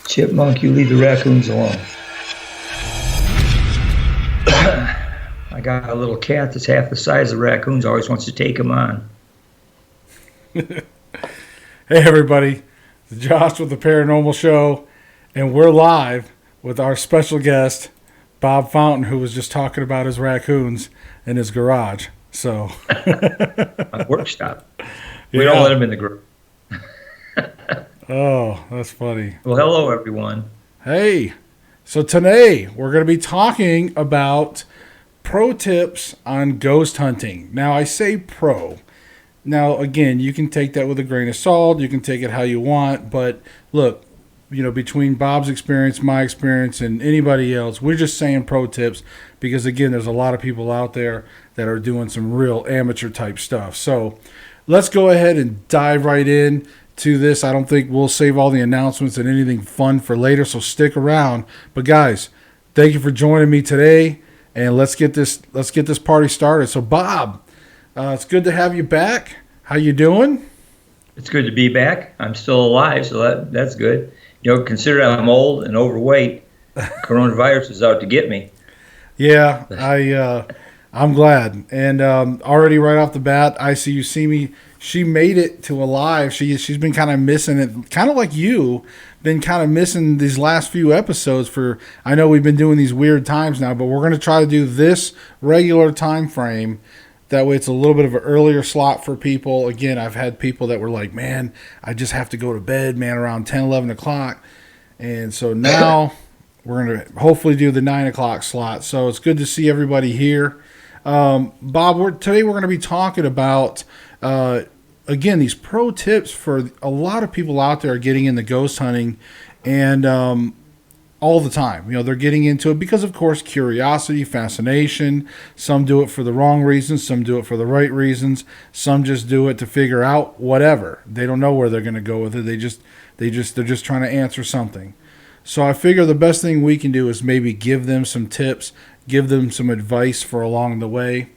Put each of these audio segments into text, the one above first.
Chipmunk, you leave the raccoons alone. I got a little cat that's half the size of raccoons, always wants to take them on. Hey everybody, it's Josh with the Paranormal Show, and we're live with our special guest, Bob Fountain, who was just talking about his raccoons in his garage. So, My workshop. We don't let him in the garage. Oh, that's funny. Well, hello everyone. Hey, so today we're going to be talking about pro tips on ghost hunting. Now, I say pro. Now, again, you can take that with a grain of salt. You can take it how you want. But look, between Bob's experience, my experience, and anybody else, we're just saying pro tips because, again, there's a lot of people out there that are doing some real amateur type stuff. So let's go ahead and dive right in to this. I don't think we'll save all the announcements and anything fun for later, so stick around. But guys, thank you for joining me today, and let's get this party started. So Bob, it's good to have you back. How you doing? It's good to be back. I'm still alive, so that's good. Consider I'm old and overweight. Coronavirus is out to get me. Yeah, I'm glad. And already right off the bat, I see you see me. She made it to alive. She's been kind of missing it, kind of like you, been kind of missing these last few episodes. I know we've been doing these weird times now, but we're going to try to do this regular time frame. That way it's a little bit of an earlier slot for people. Again, I've had people that were like, man, I just have to go to bed, man, around 10, 11 o'clock. And so now we're going to hopefully do the 9 o'clock slot. So it's good to see everybody here. Bob, today we're going to be talking about, again, these pro tips for a lot of people out there getting into ghost hunting and all the time. They're getting into it because, of course, curiosity, fascination. Some do it for the wrong reasons. Some do it for the right reasons. Some just do it to figure out whatever. They don't know where they're going to go with it. They're just trying to answer something. So I figure the best thing we can do is maybe give them some tips, give them some advice for along the way.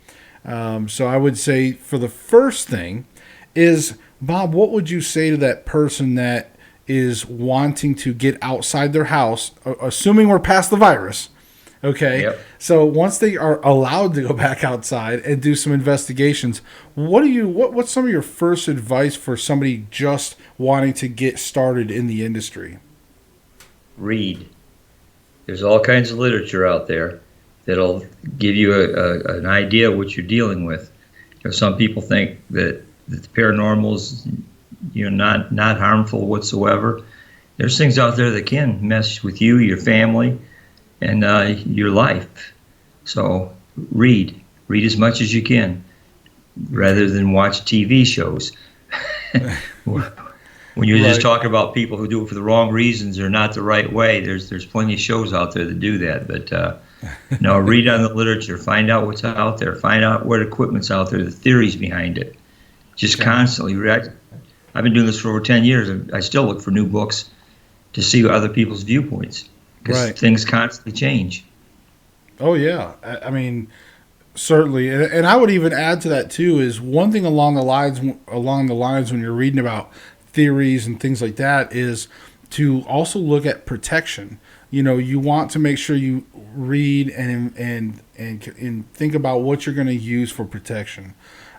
So I would say for the first thing is, Bob, what would you say to that person that is wanting to get outside their house, assuming we're past the virus, okay? Yep. So once they are allowed to go back outside and do some investigations, what's some of your first advice for somebody just wanting to get started in the industry? Read. There's all kinds of literature out there that'll give you an idea of what you're dealing with. Some people think that the paranormal's not harmful whatsoever. There's things out there that can mess with you, your family, and your life. So read as much as you can, rather than watch TV shows. When you're just talking about people who do it for the wrong reasons or not the right way, there's plenty of shows out there that do that. But no, read on the literature, find out what's out there, find out what equipment's out there, the theories behind it. Just constantly read. I've been doing this for over 10 years, and I still look for new books to see other people's viewpoints, because things constantly change. Oh, yeah. I mean, certainly. And I would even add to that, too, is one thing along the lines when you're reading about theories and things like that is to also look at protection. You want to make sure you read and think about what you're going to use for protection.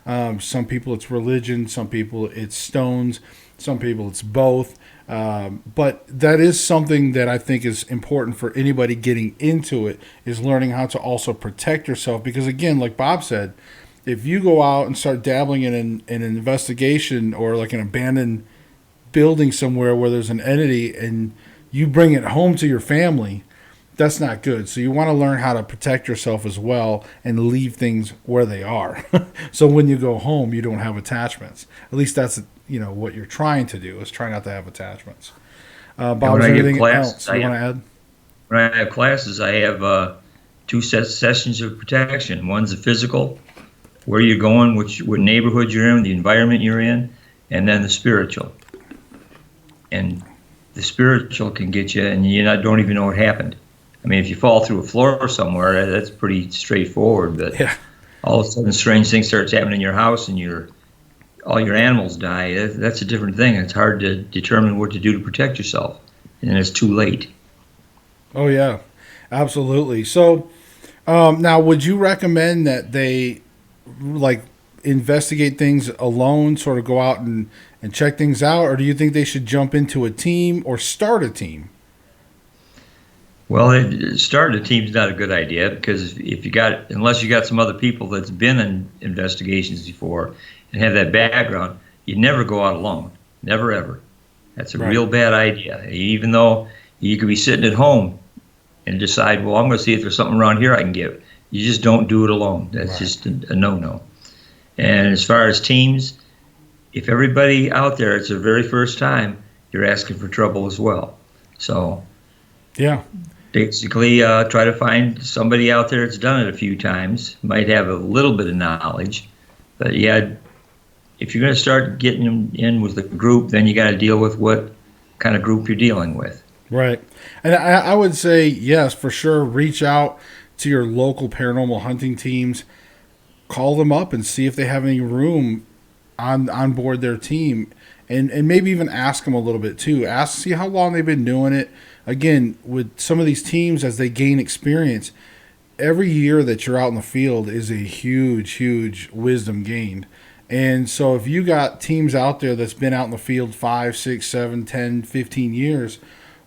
Some people it's religion, some people it's stones, some people it's both. But that is something that I think is important for anybody getting into it, is learning how to also protect yourself. Because again, like Bob said, if you go out and start dabbling in an investigation or like an abandoned building somewhere where there's an entity and you bring it home to your family, that's not good. So you want to learn how to protect yourself as well and leave things where they are. So when you go home, you don't have attachments. At least that's what you're trying to do, is try not to have attachments. Bob, is there anything else you want to add? When I have classes, I have two sessions of protection. One's the physical, where you're going, what neighborhood you're in, the environment you're in, and then the spiritual. And the spiritual can get you, and you don't even know what happened. I mean, if you fall through a floor somewhere, that's pretty straightforward. But all of a sudden, strange things starts happening in your house, and all your animals die. That's a different thing. It's hard to determine what to do to protect yourself. and it's too late. Oh yeah, absolutely. So now, would you recommend that they like investigate things alone, sort of go out and check things out, or do you think they should jump into a team or start a team? Well, starting a team's not a good idea because if you got, unless you got some other people that's been in investigations before and have that background, you never go out alone. Never ever. That's a Right. real bad idea. Even though you could be sitting at home and decide, well, I'm going to see if there's something around here I can get. You just don't do it alone. That's Right. just a no-no. And as far as teams, if everybody out there, it's their very first time, you're asking for trouble as well. So Yeah. basically, try to find somebody out there that's done it a few times, might have a little bit of knowledge. But yeah, if you're going to start getting them in with the group, then you got to deal with what kind of group you're dealing with. Right. And I would say, yes, for sure, reach out to your local paranormal hunting teams, call them up and see if they have any room on board their team, and maybe even ask them a little bit too. Ask, see how long they've been doing it. Again, with some of these teams, as they gain experience, every year that you're out in the field is a huge wisdom gained. And so if you got teams out there that's been out in the field 5, 6, 7, 10, 15 years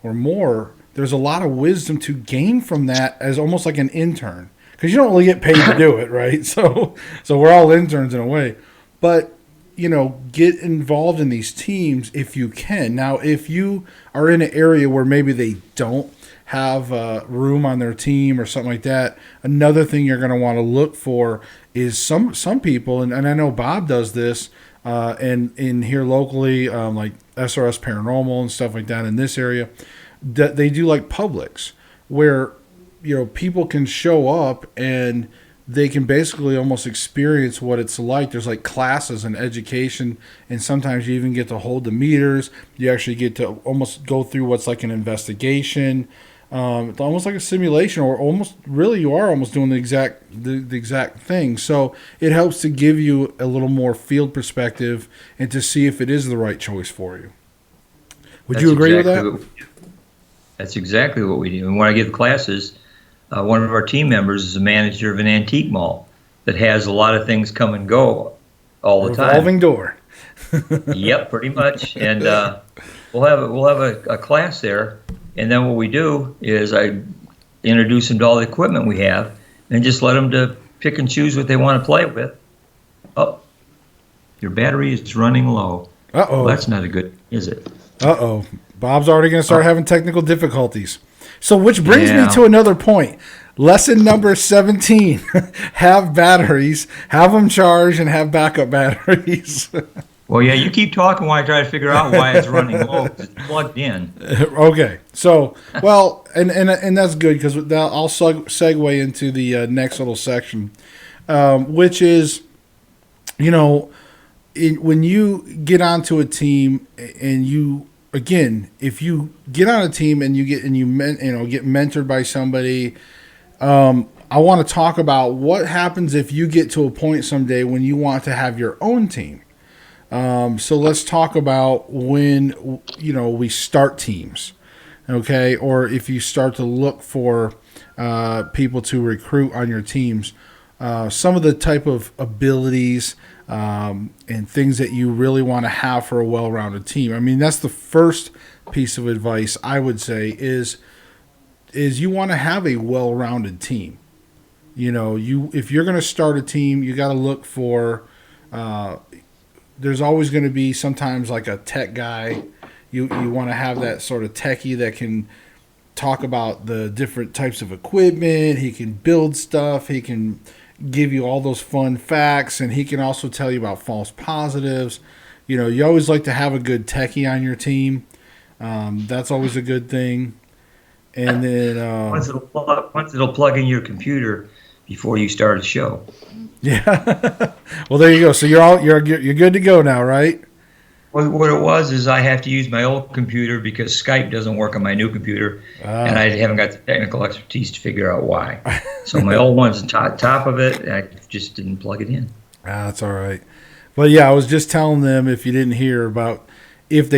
or more, there's a lot of wisdom to gain from that as almost like an intern, because you don't really get paid to do it, right? So we're all interns in a way. But get involved in these teams if you can. Now, if you are in an area where maybe they don't have room on their team or something like that, another thing you're going to want to look for is some people, and I know Bob does this, and in here locally, like SRS Paranormal and stuff like that in this area, that they do like Publix, where people can show up and they can basically almost experience what it's like. There's like classes and education, and sometimes you even get to hold the meters. You actually get to almost go through what's like an investigation. It's almost like a simulation, or almost really you are almost doing the exact thing. So it helps to give you a little more field perspective and to see if it is the right choice for you. Would you agree with that? That's exactly what we do. And when I give classes, one of our team members is a manager of an antique mall that has a lot of things come and go all the time. Revolving door. Yep, pretty much. And we'll have a class there, and then what we do is I introduce them to all the equipment we have, and just let them to pick and choose what they want to play with. Oh, your battery is running low. Uh-oh. Well, that's not a good, is it? Uh-oh. Bob's already going to start having technical difficulties. So which brings me to another point. Lesson number 17. Have batteries, have them charged, and have backup batteries. Well, yeah, you keep talking while I try to figure out why it's running low. It's plugged in. Okay. So, well, and that's good, because I'll segue into the next little section, which is, when you get onto a team and you, again, if you get on a team and you get mentored by somebody, I want to talk about what happens if you get to a point someday when you want to have your own team. So let's talk about when we start teams, okay, or if you start to look for people to recruit on your teams. Some of the type of abilities and things that you really want to have for a well-rounded team. I mean, that's the first piece of advice I would say is you want to have a well-rounded team. If you're going to start a team, you got to look for. There's always going to be sometimes like a tech guy. You want to have that sort of techie that can talk about the different types of equipment. He can build stuff. He can give you all those fun facts, and he can also tell you about false positives. You always like to have a good techie on your team. That's always a good thing. And then once it'll plug in your computer before you start a show. Yeah. Well, there you go. So you're good to go now, right? Well, what it was is I have to use my old computer because Skype doesn't work on my new computer, and I haven't got the technical expertise to figure out why. So my old one's on top of it, and I just didn't plug it in. That's all right. But yeah, I was just telling them, if you didn't hear, about if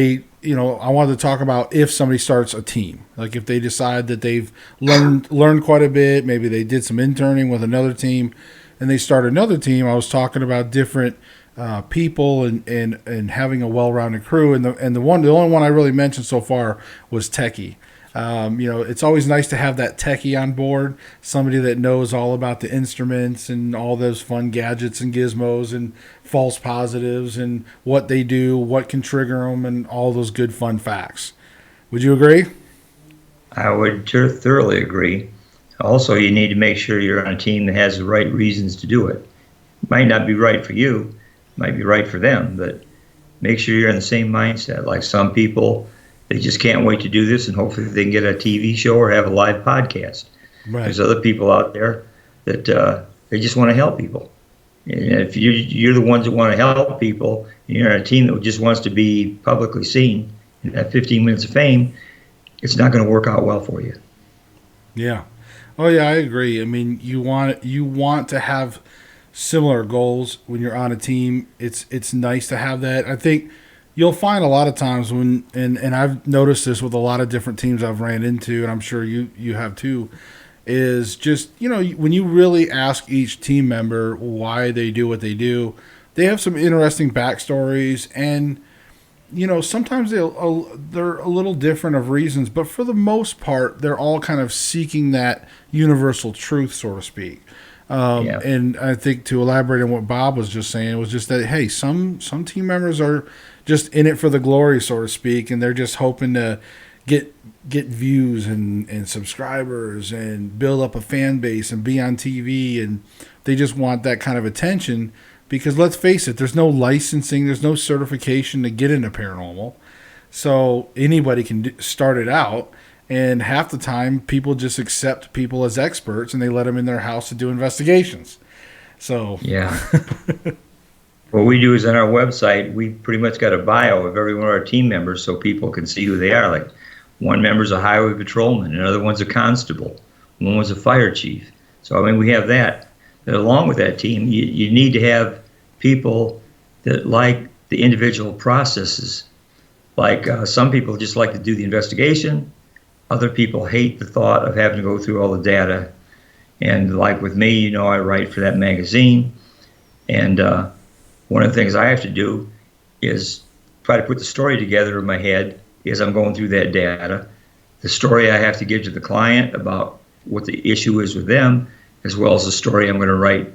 I wanted to talk about if somebody starts a team, like if they decide that they've learned quite a bit, maybe they did some interning with another team, and they start another team. I was talking about different people and having a well-rounded crew, and the only one I really mentioned so far was techie. It's always nice to have that techie on board, somebody that knows all about the instruments and all those fun gadgets and gizmos and false positives and what they do, what can trigger them, and all those good fun facts. Would you agree? I would thoroughly agree. Also, you need to make sure you're on a team that has the right reasons to do it. It might not be right for you, it might be right for them, but make sure you're in the same mindset. Like some people, they just can't wait to do this, and hopefully they can get a TV show or have a live podcast. Right. There's other people out there that they just want to help people. And if you're the ones that want to help people, and you're on a team that just wants to be publicly seen and have 15 minutes of fame, it's not going to work out well for you. Yeah. Oh yeah, I agree. I mean, you want to have similar goals when you're on a team. It's nice to have that. I think you'll find a lot of times when, and I've noticed this with a lot of different teams I've ran into, and I'm sure you have too, is just, when you really ask each team member why they do what they do, they have some interesting backstories, and, sometimes they're a little different of reasons, but for the most part, they're all kind of seeking that universal truth, so to speak. And I think to elaborate on what Bob was just saying, it was just that, hey, some team members are just in it for the glory, so to speak, and they're just hoping to get views and subscribers and build up a fan base and be on TV, and they just want that kind of attention because, let's face it, there's no licensing, there's no certification to get into paranormal, so anybody can start it out. And half the time, people just accept people as experts, and they let them in their house to do investigations. So yeah, what we do is on our website, we pretty much got a bio of every one of our team members, so people can see who they are. Like one member's a highway patrolman, another one's a constable, one was a fire chief. So I mean, we have that. And along with that team, you need to have people that like the individual processes. Like some people just like to do the investigation. Other people hate the thought of having to go through all the data. And like with me, I write for that magazine. And one of the things I have to do is try to put the story together in my head as I'm going through that data. The story I have to give to the client about what the issue is with them, as well as the story I'm going to write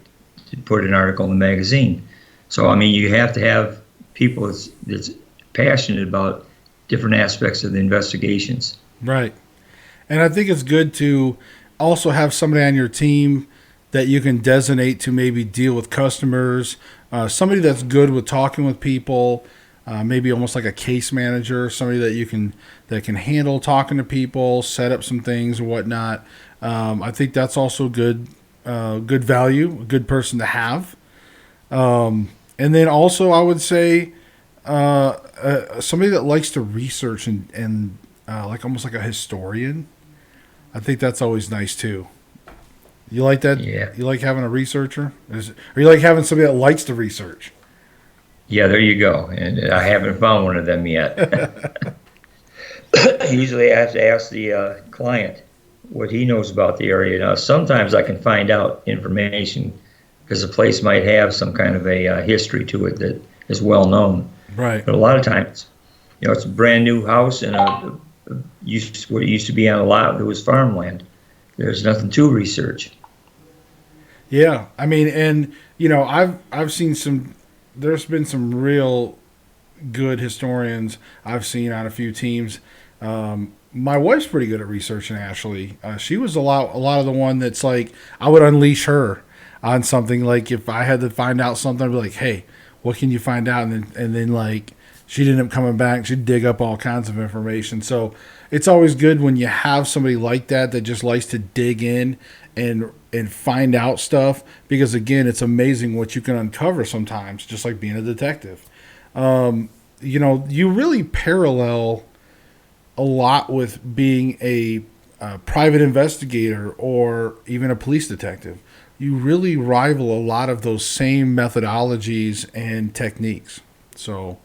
to put an article in the magazine. So, I mean, you have to have people that's passionate about different aspects of the investigations. Right. And I think it's good to also have somebody on your team that you can designate to maybe deal with customers, somebody that's good with talking with people, maybe almost like a case manager, somebody that can handle talking to people, set up some things or whatnot. I think that's also good value, a good person to have. And then also I would say somebody that likes to research and like almost like a historian. I think that's always nice too. You like that? Yeah. You like having a researcher? Or you like having somebody that likes to research? Yeah, there you go. And I haven't found one of them yet. Usually I have to ask the client what he knows about the area. Now, sometimes I can find out information because the place might have some kind of a history to it that is well known. Right. But a lot of times, it's a brand new house and what it used to be on a lot that was farmland. There's nothing to research. Yeah, I mean, and I've seen some. There's been some real good historians I've seen on a few teams. My wife's pretty good at researching. Actually, she was a lot of the one that's like I would unleash her on something. Like if I had to find out something, I'd be like, "Hey, what can you find out?" And then like she'd end up coming back. She'd dig up all kinds of information. So it's always good when you have somebody like that just likes to dig in and find out stuff, because again, it's amazing what you can uncover sometimes, just like being a detective. You really parallel a lot with being a private investigator or even a police detective. You really rival a lot of those same methodologies and techniques. So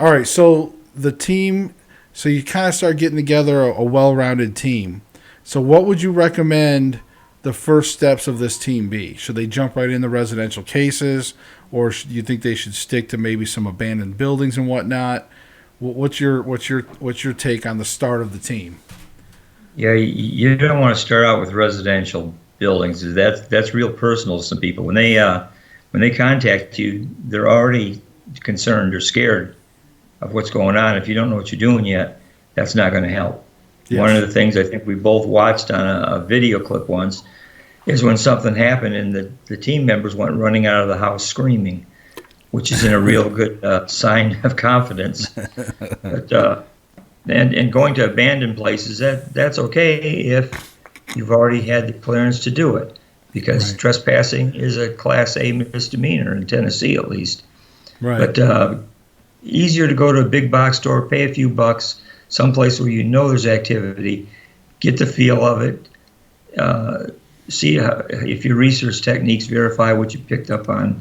All right, so the team, so you kind of start getting together a well-rounded team. So what would you recommend the first steps of this team be? Should they jump right in the residential cases, or do you think they should stick to maybe some abandoned buildings and whatnot? What's your take on the start of the team? Yeah, you don't want to start out with residential buildings. That's real personal to some people. When they contact you, they're already concerned or scared of what's going on. If you don't know what you're doing yet, that's not going to help. Yes. One of the things I think we both watched on a video clip once is when something happened and the team members went running out of the house screaming, which isn't a real good sign of confidence. But and going to abandoned places, that's okay if you've already had the clearance to do it, because trespassing is a Class A misdemeanor in Tennessee, at least. Right. But easier to go to a big box store, pay a few bucks, someplace where you know there's activity, get the feel of it, see if your research techniques verify what you picked up on.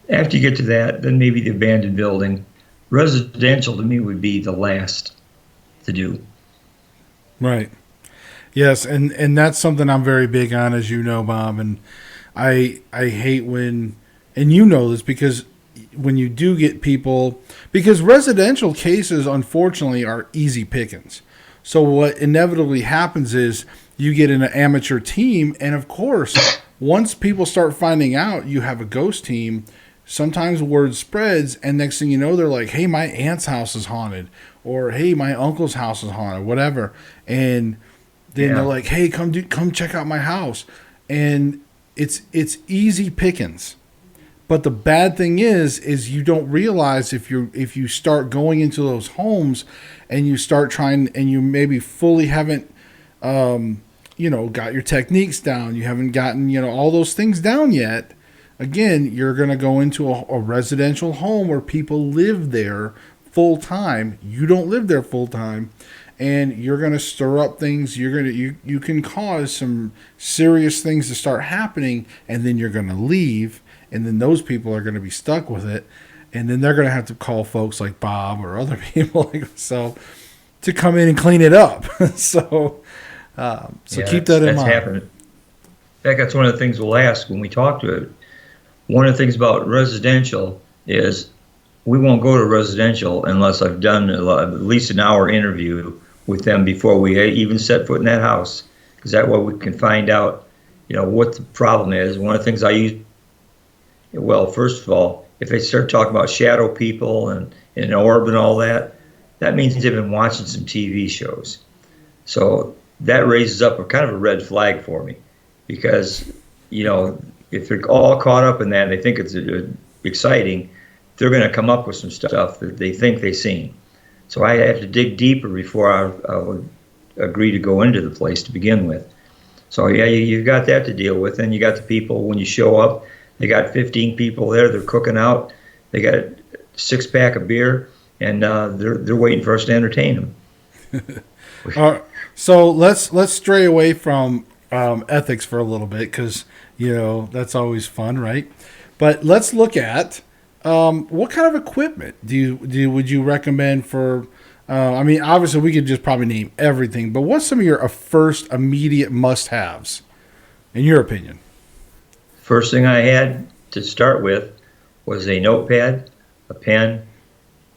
After you get to that, then maybe the abandoned building. Residential, to me, would be the last to do. Right. Yes, and that's something I'm very big on, as you know, Bob. And I hate when, and you know this, because when you do get people, because residential cases, unfortunately, are easy pickings. So what inevitably happens is you get an amateur team, and of course, once people start finding out you have a ghost team, sometimes word spreads, and next thing you know, they're like, hey, my aunt's house is haunted, or hey, my uncle's house is haunted, whatever. And then they're like, hey, come check out my house. And it's easy pickings. But the bad thing is you don't realize if you start going into those homes and you start trying, and you maybe fully haven't got your techniques down, you haven't gotten all those things down yet. Again, you're going to go into a residential home where people live there full time. You don't live there full time, and you're going to stir up things. You can cause some serious things to start happening, and then you're going to leave. And then those people are going to be stuck with it. And then they're going to have to call folks like Bob or other people like so to come in and clean it up. So keep that in mind. Happening. In fact, that's one of the things we'll ask when we talk to it. One of the things about residential is we won't go to residential unless I've done at least an hour interview with them before we even set foot in that house. Because that way we can find out, what the problem is. One of the things I use, well, first of all, if they start talking about shadow people and an orb and all that, that means they've been watching some TV shows. So that raises up a kind of a red flag for me, because, if they're all caught up in that and they think it's exciting, they're going to come up with some stuff that they think they've seen. So I have to dig deeper before I would agree to go into the place to begin with. So yeah, you've got that to deal with. And you got the people, when you show up, they got 15 people there, they're cooking out, they got a 6-pack of beer, and they're waiting for us to entertain them. So let's stray away from ethics for a little bit, because that's always fun, right? But let's look at what kind of equipment would you recommend for? Obviously we could just probably name everything, but what's some of your first immediate must-haves, in your opinion? First thing I had to start with was a notepad, a pen,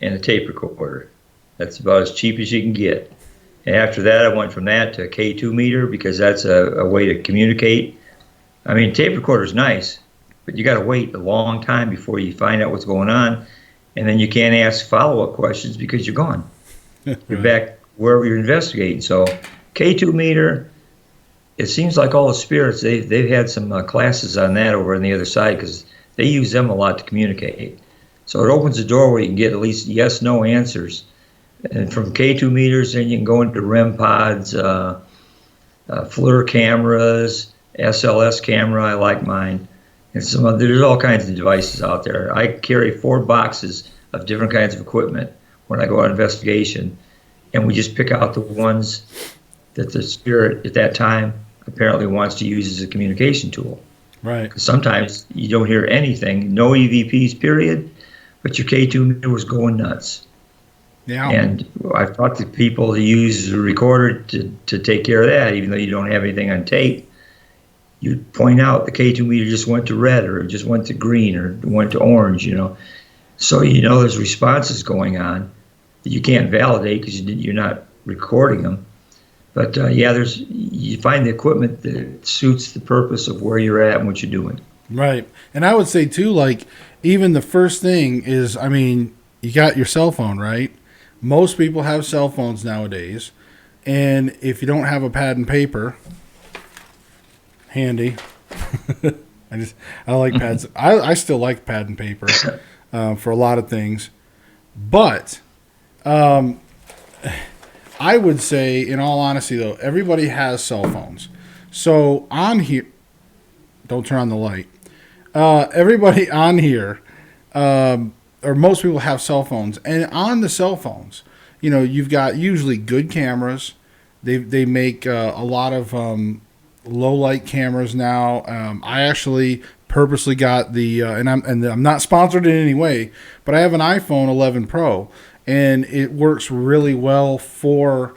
and a tape recorder. That's about as cheap as you can get. And after that, I went from that to a K2 meter, because that's a way to communicate. Tape recorder's nice, but you got to wait a long time before you find out what's going on, and then you can't ask follow-up questions because you're gone. You're back wherever you're investigating. So K2 meter, it seems like all the spirits, they've had some classes on that over on the other side, because they use them a lot to communicate. So it opens the door where you can get at least yes/no answers. And from K2 meters, then you can go into REM pods, FLIR cameras, SLS camera, I like mine. And there's all kinds of devices out there. I carry 4 boxes of different kinds of equipment when I go on investigation, and we just pick out the ones that the spirit at that time apparently wants to use as a communication tool. Right. Because sometimes you don't hear anything, no EVPs, period, but your K2 meter was going nuts. Yeah. And I've talked to people to use the recorder to take care of that, even though you don't have anything on tape. You point out the K2 meter just went to red, or it just went to green, or went to orange, So there's responses going on that you can't validate because you're not recording them. But you find the equipment that suits the purpose of where you're at and what you're doing. Right. And I would say too, like, even the first thing is, I mean, you got your cell phone, right? Most people have cell phones nowadays. And if you don't have a pad and paper handy, I like pads. I still like pad and paper for a lot of things. But I would say, in all honesty, though, everybody has cell phones. So on here, don't turn on the light. Everybody on here, or most people have cell phones, and on the cell phones, you've got usually good cameras. They make a lot of low light cameras now. I actually purposely got the and I'm not sponsored in any way, but I have an iPhone 11 Pro, and it works really well for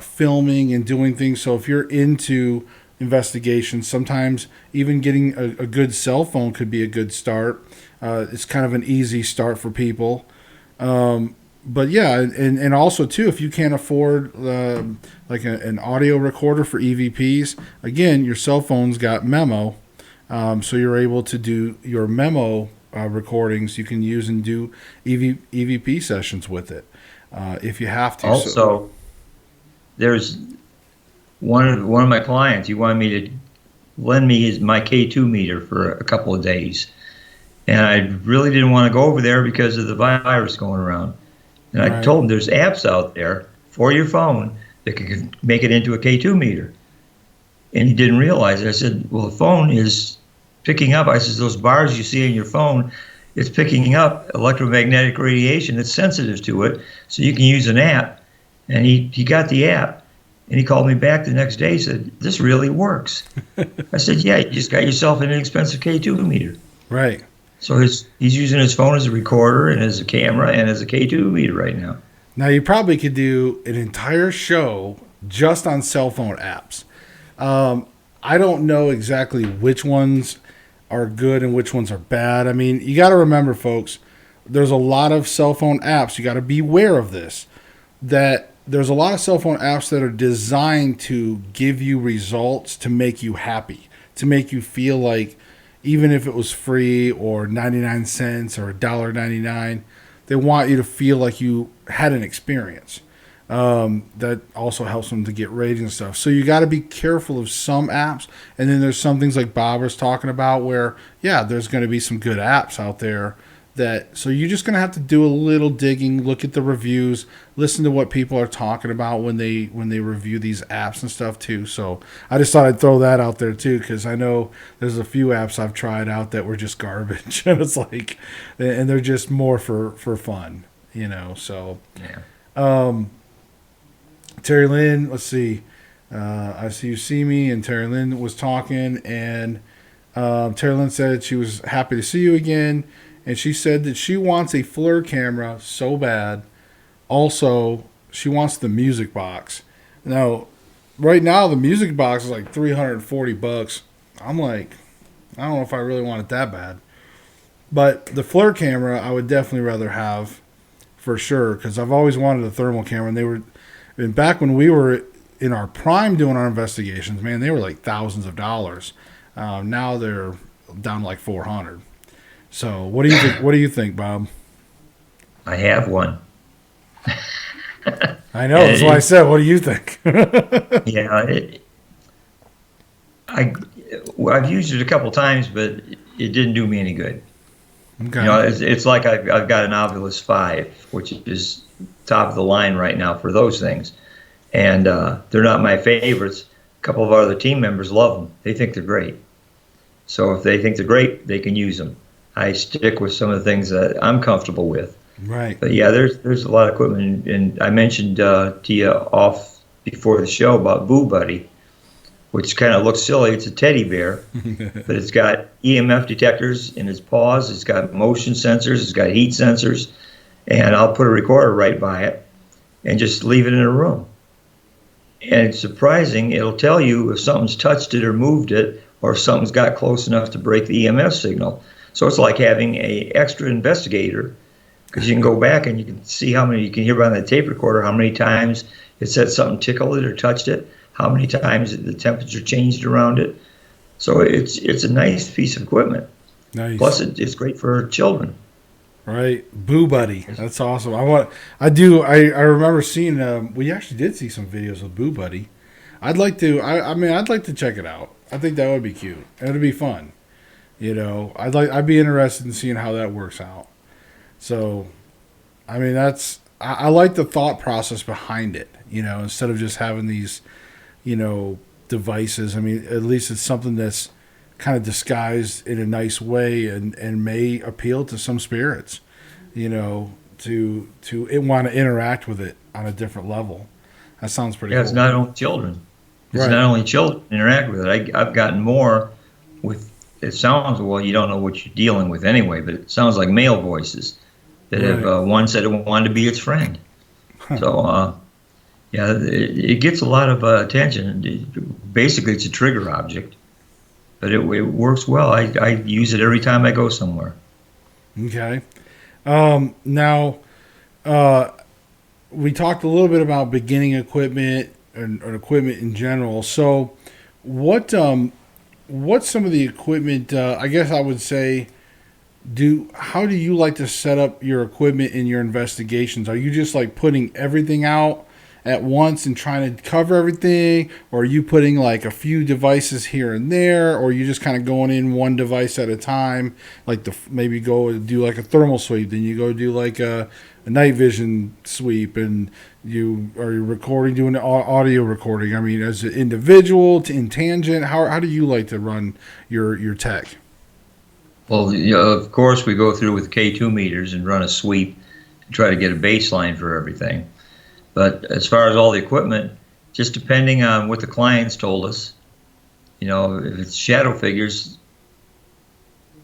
filming and doing things. So if you're into investigations, sometimes even getting a good cell phone could be a good start. It's kind of an easy start for people. But yeah, and also too, if you can't afford like an audio recorder for EVPs, again, your cell phone's got memo, so you're able to do your memo recordings. You can use and do EVP sessions with it if you have to. Also, there's one of my clients. He wanted me to lend me my K2 meter for a couple of days, and I really didn't want to go over there because of the virus going around. And I told him there's apps out there for your phone that can make it into a K2 meter. And he didn't realize it. I said, well, the phone is picking up. I said, those bars you see on your phone, it's picking up electromagnetic radiation. It's sensitive to it. So you can use an app. And he got the app. And he called me back the next day and said, this really works. I said, yeah, you just got yourself an inexpensive K2 meter. Right. So he's using his phone as a recorder and as a camera and as a K2 meter right now. Now, you probably could do an entire show just on cell phone apps. I don't know exactly which ones are good and which ones are bad. I mean, you got to remember, folks, there's a lot of cell phone apps. You got to be aware of this, that there's a lot of cell phone apps that are designed to give you results to make you happy, to make you feel like, even if it was free or 99 cents or $1.99, they want you to feel like you had an experience. That also helps them to get ratings and stuff. So you got to be careful of some apps. And then there's some things like Bob was talking about where, yeah, there's going to be some good apps out there so you're just going to have to do a little digging, look at the reviews, listen to what people are talking about when they review these apps and stuff too. So I just thought I'd throw that out there too, because I know there's a few apps I've tried out that were just garbage, and it's like, and they're just more for fun, So yeah. Terry Lynn, let's see. I see you see me, and Terry Lynn was talking, and Terry Lynn said she was happy to see you again. And she said that she wants a FLIR camera so bad. Also, she wants the music box. Now, right now, the music box is like $340. I'm like, I don't know if I really want it that bad. But the FLIR camera, I would definitely rather have for sure, because I've always wanted a thermal camera. And back when we were in our prime doing our investigations, man, they were like thousands of dollars. Now they're down to like $400. So what do you think? What do you think, Bob? I have one. I know. That's why I said, what do you think? Yeah, I've used it a couple times, but it didn't do me any good. Okay. It's like I've got an Ovilus 5, which is top of the line right now for those things, and they're not my favorites. A couple of our other team members love them. They think they're great. So if they think they're great, they can use them. I stick with some of the things that I'm comfortable with. Right. But yeah, there's a lot of equipment, and I mentioned to you off before the show about Boo Buddy, which kind of looks silly. It's a teddy bear, but it's got EMF detectors in its paws. It's got motion sensors. It's got heat sensors, and I'll put a recorder right by it, and just leave it in a room. And it's surprising, it'll tell you if something's touched it or moved it, or if something's got close enough to break the EMF signal. So it's like having a extra investigator, because you can go back and you can see how many, you can hear by the tape recorder how many times it said something tickled it or touched it, how many times the temperature changed around it. So it's a nice piece of equipment. Nice. Plus it's great for children. Right, Boo Buddy. That's awesome. I remember seeing. We actually did see some videos of Boo Buddy. I'd like to. I'd like to check it out. I think that would be cute. It'd be fun. I'd be interested in seeing how that works out. So, I like the thought process behind it. Instead of just having these, devices. At least it's something that's kind of disguised in a nice way and may appeal to some spirits, to want to interact with it on a different level. That sounds pretty cool. It's not only children. It's Right. not only children interact with it. I've gotten more with, it sounds, well, you don't know what you're dealing with anyway, but it sounds like male voices that Right. have, one said it wanted to be its friend. So, it gets a lot of attention. Basically, it's a trigger object. But it works well. I use it every time I go somewhere. Okay. Now, we talked a little bit about beginning equipment or equipment in general. So, what's some of the equipment? I guess I would say, how do you like to set up your equipment in your investigations? Are you just like putting everything out at once and trying to cover everything, or are you putting like a few devices here and there, or are you just kind of going in one device at a time, like maybe go do like a thermal sweep, then you go do like a night vision sweep, and you recording, doing audio recording? As an individual, in tangent, how do you like to run your tech? Well, of course, we go through with K2 meters and run a sweep to try to get a baseline for everything. But as far as all the equipment, just depending on what the clients told us, if it's shadow figures,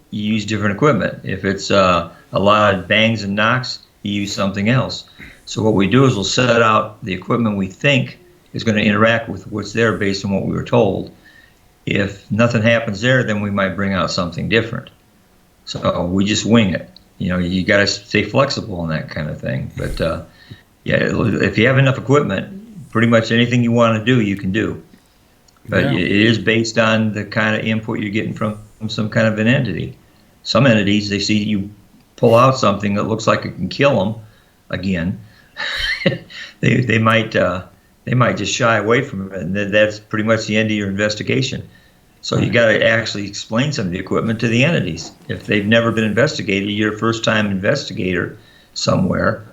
you use different equipment. If it's a lot of bangs and knocks, you use something else. So what we do is we'll set out the equipment we think is going to interact with what's there based on what we were told. If nothing happens there, then we might bring out something different. So we just wing it. You got to stay flexible on that kind of thing. But if you have enough equipment, pretty much anything you want to do, you can do. But it is based on the kind of input you're getting from some kind of an entity. Some entities, they see you pull out something that looks like it can kill them again. they might just shy away from it, and that's pretty much the end of your investigation. So you got to actually explain some of the equipment to the entities. If they've never been investigated, you're a first-time investigator somewhere,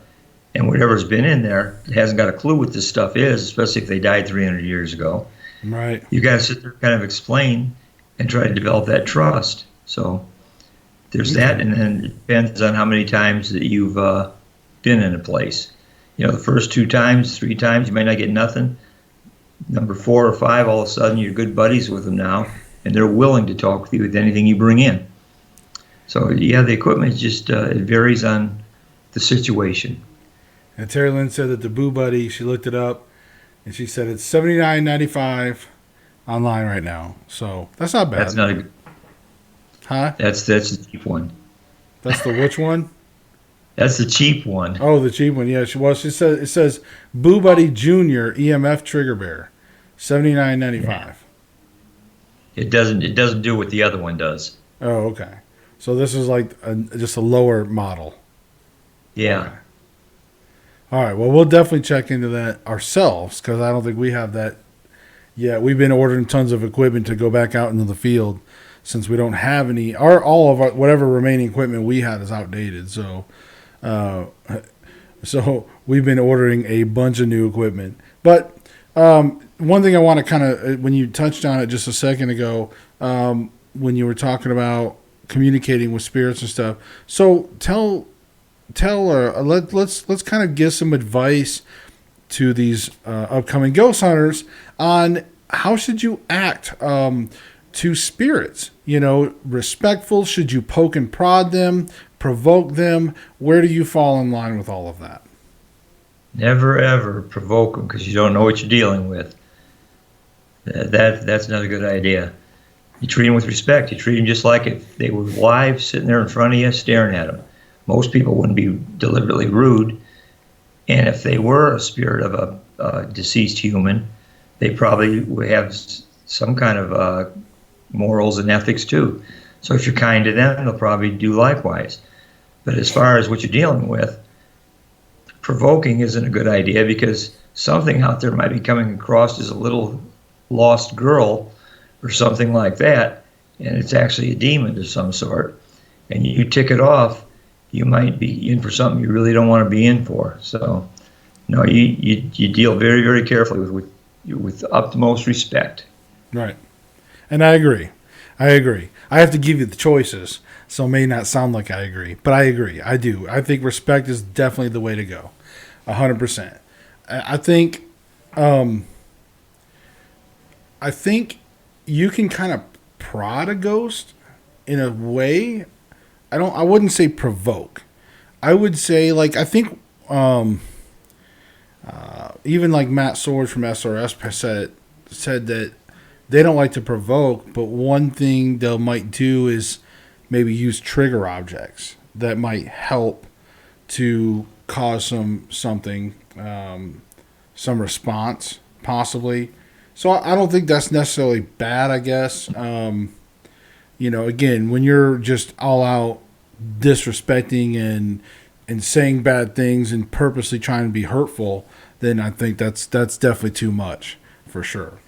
and whatever's been in there hasn't got a clue what this stuff is, especially if they died 300 years ago. Right. You got to sit there and kind of explain and try to develop that trust. So there's that, and then it depends on how many times that you've been in a place. The first 2 times, 3 times, you might not get nothing. Number 4 or 5, all of a sudden you're good buddies with them now, and they're willing to talk with you with anything you bring in. So the equipment just it varies on the situation. And Terry Lynn said that the Boo Buddy, she looked it up, and she said it's $79.95 online right now. So that's not bad. That's not a good. Huh? That's the cheap one. That's the which one? That's the cheap one. Oh, the cheap one. Yeah, she says it says Boo Buddy Junior EMF Trigger Bear, $79.95. It doesn't do what the other one does. Oh, okay. So this is like just a lower model. Yeah. Okay. All right. Well, we'll definitely check into that ourselves, because I don't think we have that yet. We've been ordering tons of equipment to go back out into the field, since we don't have any. All of our whatever remaining equipment we had is outdated. So we've been ordering a bunch of new equipment. But one thing I want to kind of, when you touched on it just a second ago, when you were talking about communicating with spirits and stuff. So let's kind of give some advice to these upcoming ghost hunters on how should you act to spirits. Respectful. Should you poke and prod them, provoke them? Where do you fall in line with all of that? Never ever provoke them because you don't know what you're dealing with. That's not a good idea. You treat them with respect. You treat them just like if they were live, sitting there in front of you, staring at them. Most people wouldn't be deliberately rude, and if they were a spirit of a deceased human, they probably would have some kind of morals and ethics too. So if you're kind to them, they'll probably do likewise. But as far as what you're dealing with, provoking isn't a good idea because something out there might be coming across as a little lost girl or something like that, and it's actually a demon of some sort. And you tick it off, you might be in for something you really don't want to be in for. So, no, you deal very, very carefully with utmost respect. Right. And I agree. I have to give you the choices, so it may not sound like I agree, but I agree. I do. I think respect is definitely the way to go. 100%. I think you can kind of prod a ghost in a way. I wouldn't say provoke. I would say, like, I think even like Matt Swords from SRS said that they don't like to provoke, but one thing they might do is maybe use trigger objects that might help to cause some response, possibly. So I don't think that's necessarily bad, I guess. Again, when you're just all out disrespecting and saying bad things and purposely trying to be hurtful, then I think that's definitely too much, for sure.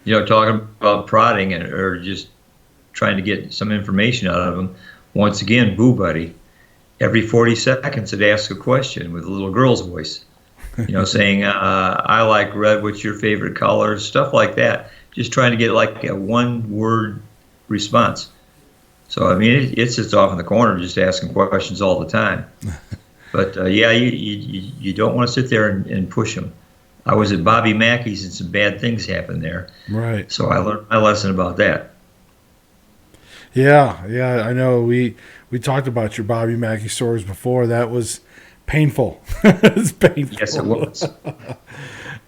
Talking about prodding or just trying to get some information out of them. Once again, Boo Buddy, every 40 seconds it asks a question with a little girl's voice. Saying, I like red, what's your favorite color? Stuff like that. Just trying to get like a one-word response. So, I mean, it sits off in the corner just asking questions all the time. But, you don't want to sit there and push them. I was at Bobby Mackey's and some bad things happened there. Right. So I learned my lesson about that. Yeah, I know. We talked about your Bobby Mackey stories before. That was painful. It's painful. Yes, it was.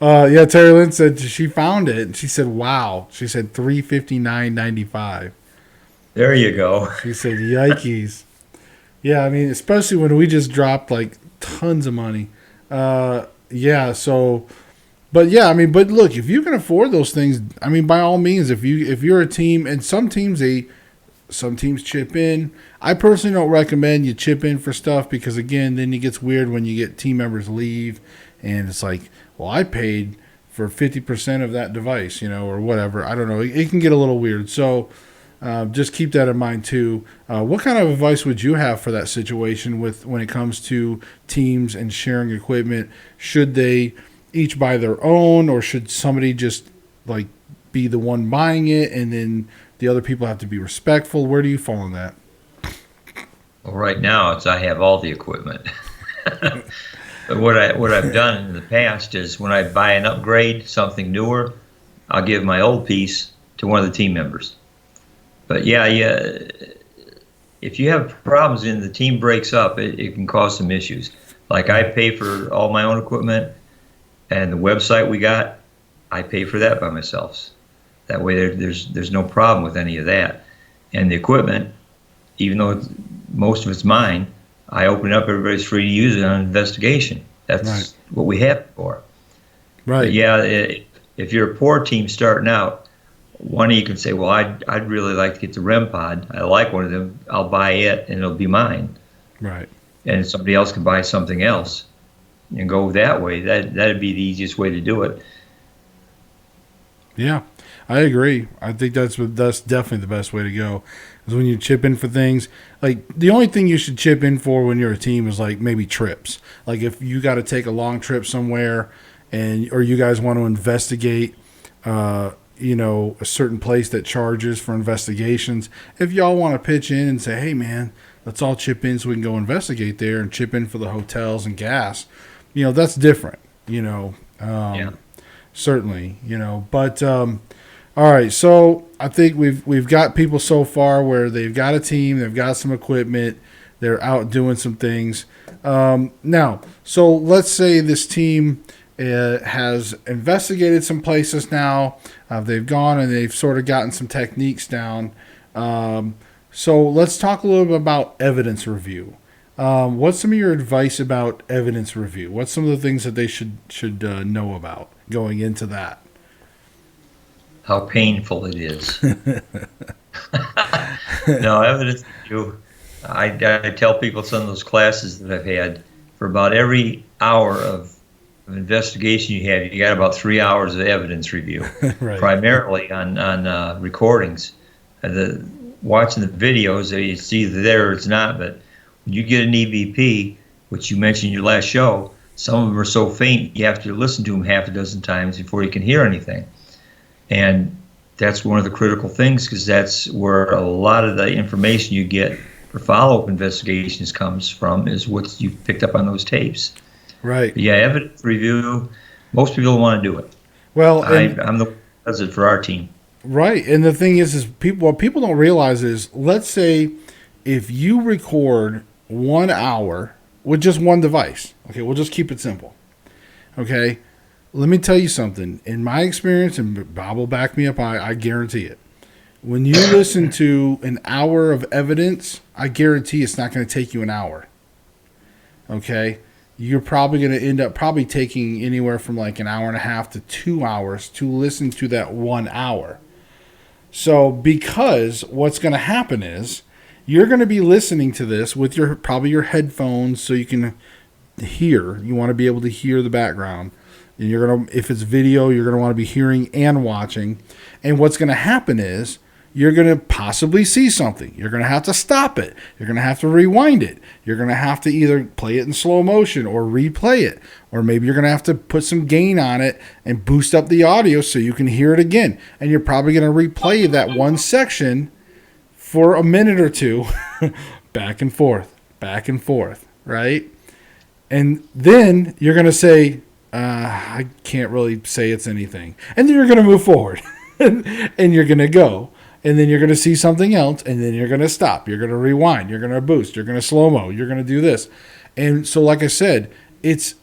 Terry Lynn said she found it, and she said, "Wow." She said $359.95. There you go. She said, "Yikes." Yeah, I mean, especially when we just dropped like tons of money. So, but look, if you can afford those things, I mean, by all means, if you're a team, and some teams chip in. I personally don't recommend you chip in for stuff because, again, then it gets weird when you get team members leave and it's like, well, I paid for 50% of that device, or whatever. I don't know. It can get a little weird. So just keep that in mind too. What kind of advice would you have for that situation when it comes to teams and sharing equipment? Should they each buy their own, or should somebody just like be the one buying it and then the other people have to be respectful? Where do you fall on that? Well, right now I have all the equipment. But what I've done in the past is when I buy an upgrade, something newer, I'll give my old piece to one of the team members. But if you have problems and the team breaks up, it can cause some issues. Like I pay for all my own equipment, and the website we got, I pay for that by myself. That way there's no problem with any of that. And the equipment, even though most of it's mine, I open it up, everybody's free to use it on investigation. That's right. What we have it for. Right. But if you're a poor team starting out, one of you can say, well, I'd really like to get the REM pod. I like one of them. I'll buy it, and it'll be mine. Right. And somebody else can buy something else and go that way. That'd be the easiest way to do it. Yeah, I agree. I think that's definitely the best way to go. Is when you chip in for things. Like, the only thing you should chip in for when you're a team is like maybe trips. Like if you got to take a long trip somewhere, or you guys want to investigate, a certain place that charges for investigations. If y'all want to pitch in and say, hey man, let's all chip in so we can go investigate there and chip in for the hotels and gas, that's different. Certainly, but. All right, so I think we've got people so far where they've got a team, they've got some equipment, they're out doing some things. Now, so let's say this team has investigated some places now. They've gone and they've sort of gotten some techniques down. So let's talk a little bit about evidence review. What's some of your advice about evidence review? What's some of the things that they should know about going into that? How painful it is. No, evidence review. I tell people some of those classes that I've had, for about every hour of investigation you have, you got about 3 hours of evidence review, Right. primarily on recordings. Watching the videos, it's either there or it's not. But when you get an EVP, which you mentioned in your last show, some of them are so faint you have to listen to them half a dozen times before you can hear anything. And that's one of the critical things, because that's where a lot of the information you get for follow-up investigations comes from, is what you picked up on those tapes. Right. But yeah, evidence review, most people don't want to do it. Well, I'm the one that does it for our team. right. And the thing is what people don't realize is, let's say if you record 1 hour with just one device. Okay, we'll just keep it simple. Okay, let me tell you something. In my experience, and Bob will back me up, I guarantee it. When you listen to an hour of evidence, I guarantee it's not going to take you an hour. Okay, you're probably going to end up taking anywhere from like an hour and a half to 2 hours to listen to that 1 hour. So because what's going to happen is, you're going to be listening to this with probably your headphones, so you can hear. You want to be able to hear the background. And you're going to, if it's video, you're going to want to be hearing and watching. And what's going to happen is, you're going to possibly see something. You're going to have to stop it. You're going to have to rewind it. You're going to have to either play it in slow motion or replay it. Or maybe you're going to have to put some gain on it and boost up the audio so you can hear it again. And you're probably going to replay that one section for a minute or two, back and forth, right? And then you're going to say, I can't really say it's anything. And then you're going to move forward, and you're going to go. And then you're going to see something else, and then you're going to stop. You're going to rewind. You're going to boost. You're going to slow-mo. You're going to do this. And so, like I said, it's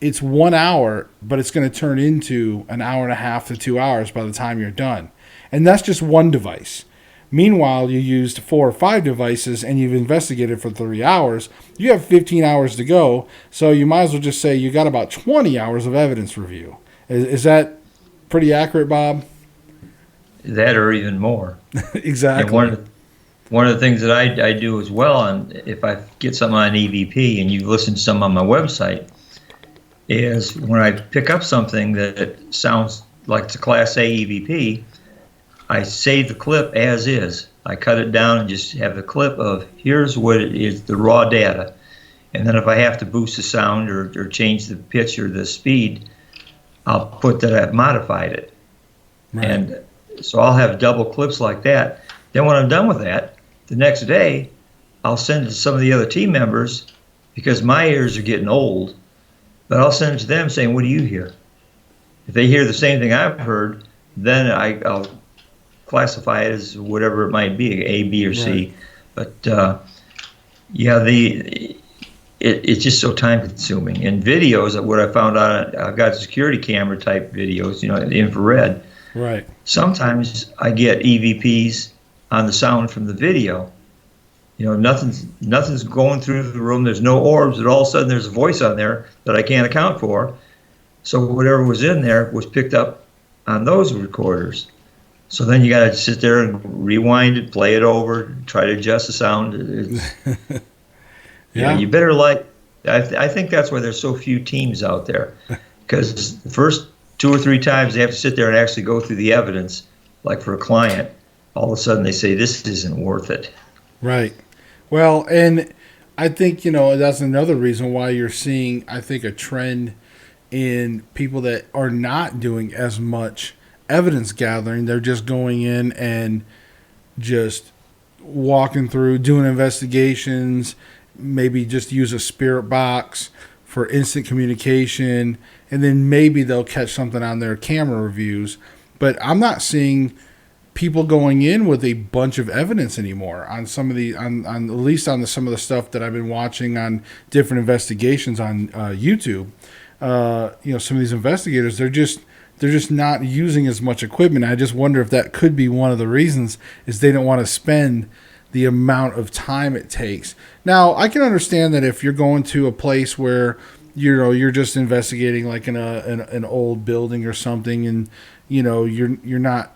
1 hour, but it's going to turn into an hour and a half to 2 hours by the time you're done. And that's just one device. Meanwhile, you used 4 or 5 devices and you've investigated for 3 hours. You have 15 hours to go, so you might as well just say you got about 20 hours of evidence review. Is that pretty accurate, Bob? That or even more. Exactly. And one of the things that I do as well, and if I get something on EVP and you listen to some on my website, is when I pick up something that sounds like it's a Class A EVP, I save the clip as is. I cut it down and just have the clip of, here's what it is, the raw data. And then if I have to boost the sound or change the pitch or the speed, I'll put that I've modified it. Right. And so I'll have double clips like that. Then when I'm done with that, the next day, I'll send it to some of the other team members, because my ears are getting old, but I'll send it to them saying, what do you hear? If they hear the same thing I've heard, then I'll classify it as whatever it might be, A, B, or C. Right. But yeah, it's just so time consuming. And videos, what I found out, I've got security camera type videos, the infrared. Right. Sometimes I get EVPs on the sound from the video. Nothing's going through the room. There's no orbs, and all of a sudden there's a voice on there that I can't account for. So whatever was in there was picked up on those recorders. So then you got to sit there and rewind it, play it over, try to adjust the sound. Yeah, you better I think that's why there's so few teams out there, because the first 2 or 3 times they have to sit there and actually go through the evidence, like for a client, all of a sudden they say, this isn't worth it. Right. Well, and I think, that's another reason why you're seeing, I think, a trend in people that are not doing as much evidence gathering. They're just going in and just walking through, doing investigations, maybe just use a spirit box for instant communication, and then maybe they'll catch something on their camera reviews. But I'm not seeing people going in with a bunch of evidence anymore on some of the on at least on some of the stuff that I've been watching on different investigations on YouTube. Some of these investigators, they're just not using as much equipment. I just wonder if that could be one of the reasons is they don't want to spend the amount of time it takes. Now, I can understand that if you're going to a place where you're just investigating like in an old building or something, and you're not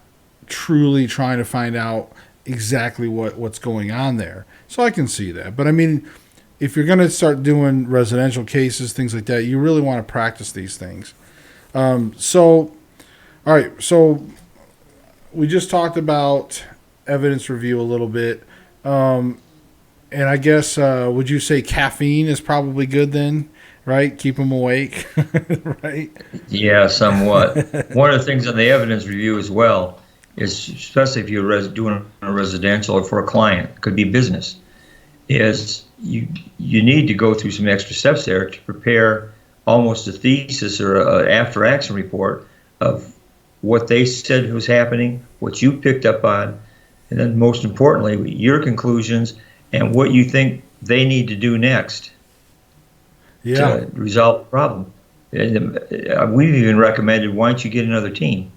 truly trying to find out exactly what's going on there. So I can see that. But I mean, if you're going to start doing residential cases, things like that, you really want to practice these things. All right. So we just talked about evidence review a little bit. And I guess, would you say caffeine is probably good then? Right? Keep them awake. Right? Yeah, somewhat. One of the things on the evidence review as well is, especially if you're doing a residential or for a client, it could be business, is you need to go through some extra steps there to prepare almost a thesis or an after action report of what they said was happening, what you picked up on, and then most importantly, your conclusions and what you think they need to do next to resolve the problem. And we've even recommended, why don't you get another team?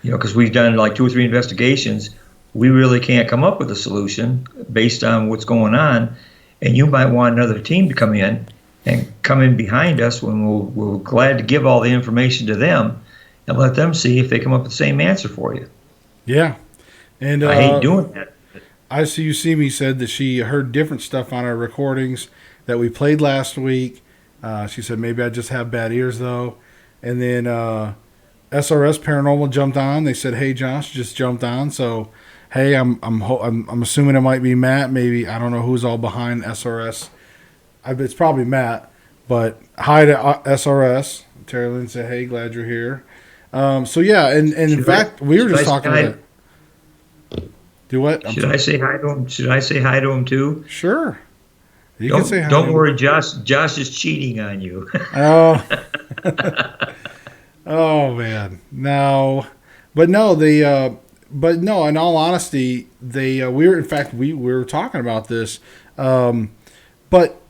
Because we've done like 2 or 3 investigations. We really can't come up with a solution based on what's going on, and you might want another team to come in behind us when we're glad to give all the information to them and let them see if they come up with the same answer for you. Yeah. And I hate doing that. I See You See Me said that she heard different stuff on our recordings that we played last week. She said maybe I just have bad ears though. And then SRS Paranormal jumped on. They said, "Hey, Josh just jumped on." So, hey, I'm assuming it might be Matt. Maybe I don't know who's all behind SRS. It's probably Matt. But hi to SRS. Terry Lynn said, "Hey, glad you're here." So yeah, and in fact, we were just talking about. Do what? Should I say hi to him? Should I say hi to him too? Sure. You can say hi. Don't worry, Josh. Josh is cheating on you. Oh. Oh man, no, but no, but no. In all honesty, we were talking about this, but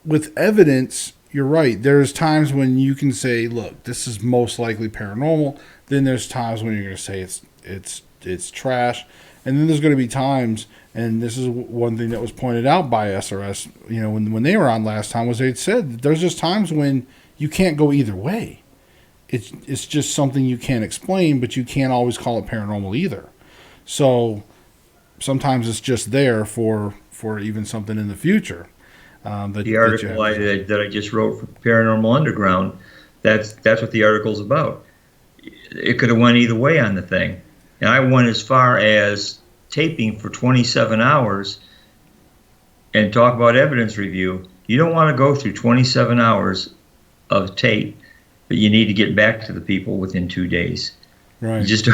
with evidence, you're right. There's times when you can say, "Look, this is most likely paranormal." Then there's times when you're going to say it's trash, and then there's going to be times, and this is one thing that was pointed out by SRS. When they were on last time, was they said that there's just times when you can't go either way. It's just something you can't explain, but you can't always call it paranormal either. So sometimes it's just there for even something in the future. The article that I just wrote for Paranormal Underground, that's what the article's about. It could have went either way on the thing. And I went as far as taping for 27 hours and talk about evidence review. You don't want to go through 27 hours of tape, but you need to get back to the people within 2 days. Right. You just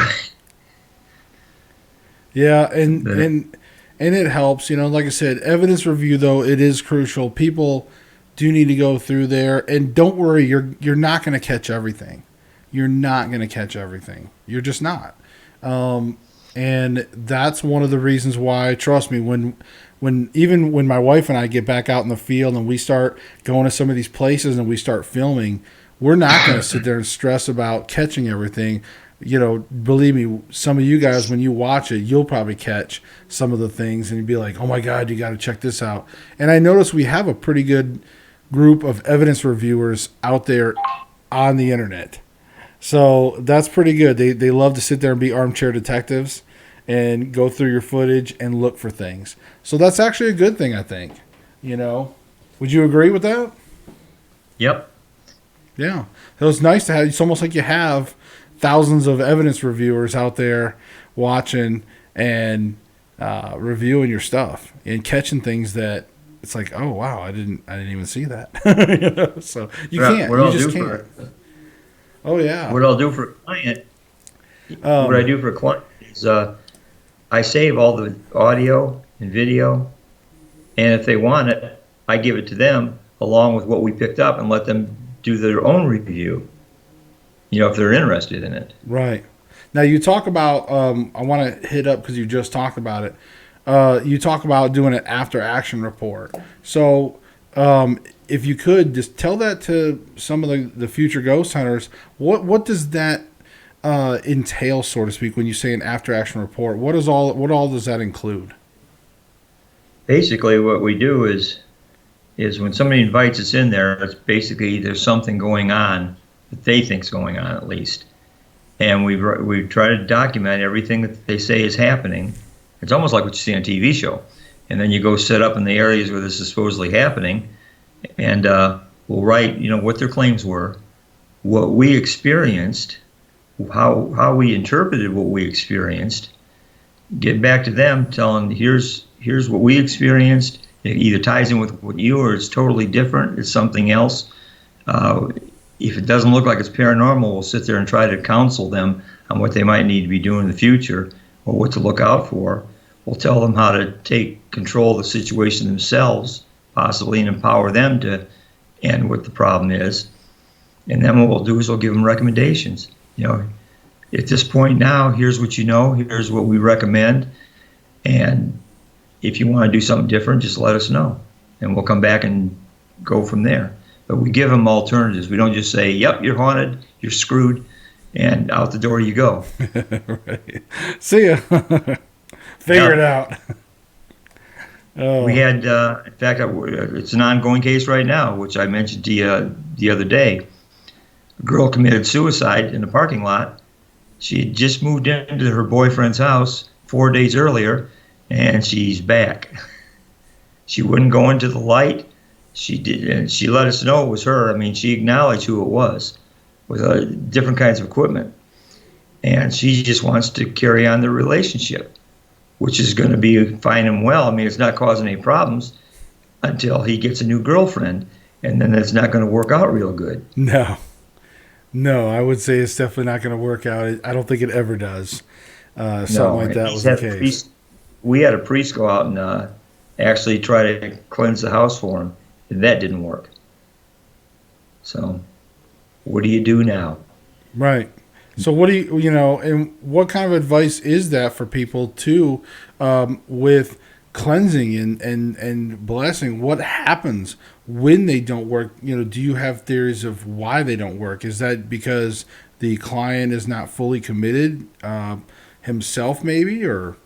yeah, and it helps. Like I said, evidence review though, it is crucial. People do need to go through there, and don't worry, you're not going to catch everything. You're not going to catch everything. You're just not. And that's one of the reasons why, trust me, when my wife and I get back out in the field and we start going to some of these places and we start filming, we're not going to sit there and stress about catching everything. Believe me, some of you guys, when you watch it, you'll probably catch some of the things and you'd be like, "Oh my God, you got to check this out." And I notice we have a pretty good group of evidence reviewers out there on the internet. So that's pretty good. They love to sit there and be armchair detectives and go through your footage and look for things. So that's actually a good thing, I think. Would you agree with that? Yep. Yeah. It was nice to have. It's almost like you have thousands of evidence reviewers out there watching and reviewing your stuff and catching things that it's like, oh wow, I didn't even see that. So you can't. You just can't. Oh yeah. What I'll do for a client, what I do for a client is I save all the audio and video, and if they want it, I give it to them along with what we picked up and let them do their own review. If they're interested in it. Right. Now you talk about. I want to hit up because you just talked about it. You talk about doing an after action report. So if you could just tell that to some of the future ghost hunters, what does that entail, so to speak, when you say an after action report? What all does that include? Basically, what we do is when somebody invites us in there, it's basically there's something going on that they think's going on at least, and we try to document everything that they say is happening. It's almost like what you see on a TV show, and then you go set up in the areas where this is supposedly happening, and we'll write what their claims were, what we experienced, how we interpreted what we experienced, get back to them, tell them here's what we experienced. It either ties in with what you, or it's totally different. It's something else. If it doesn't look like it's paranormal, we'll sit there and try to counsel them on what they might need to be doing in the future or what to look out for. We'll tell them how to take control of the situation themselves, possibly, and empower them to end what the problem is. And then what we'll do is we'll give them recommendations. At this point now, here's what you know, here's what we recommend, and if you want to do something different, just let us know, and we'll come back and go from there. But we give them alternatives. We don't just say, yep, you're haunted, you're screwed, and out the door you go. Right. See ya. Figure it out. Oh. We had, in fact, it's an ongoing case right now, which I mentioned to you the other day. A girl committed suicide in the parking lot. She had just moved into her boyfriend's house 4 days earlier, and she's back. She wouldn't go into the light. She did, and she let us know it was her. I mean, she acknowledged who it was with different kinds of equipment, and she just wants to carry on the relationship, which is going to be fine and well. I mean, it's not causing any problems until he gets a new girlfriend, and then it's not going to work out real good. No, I would say it's definitely not going to work out. I don't think it ever does. Something like that was the case. We had a priest go out and actually try to cleanse the house for him, and that didn't work. So, what do you do now? Right. So what do and what kind of advice is that for people too, with cleansing and blessing? What happens when they don't work? Do you have theories of why they don't work? Is that because the client is not fully committed himself, maybe, or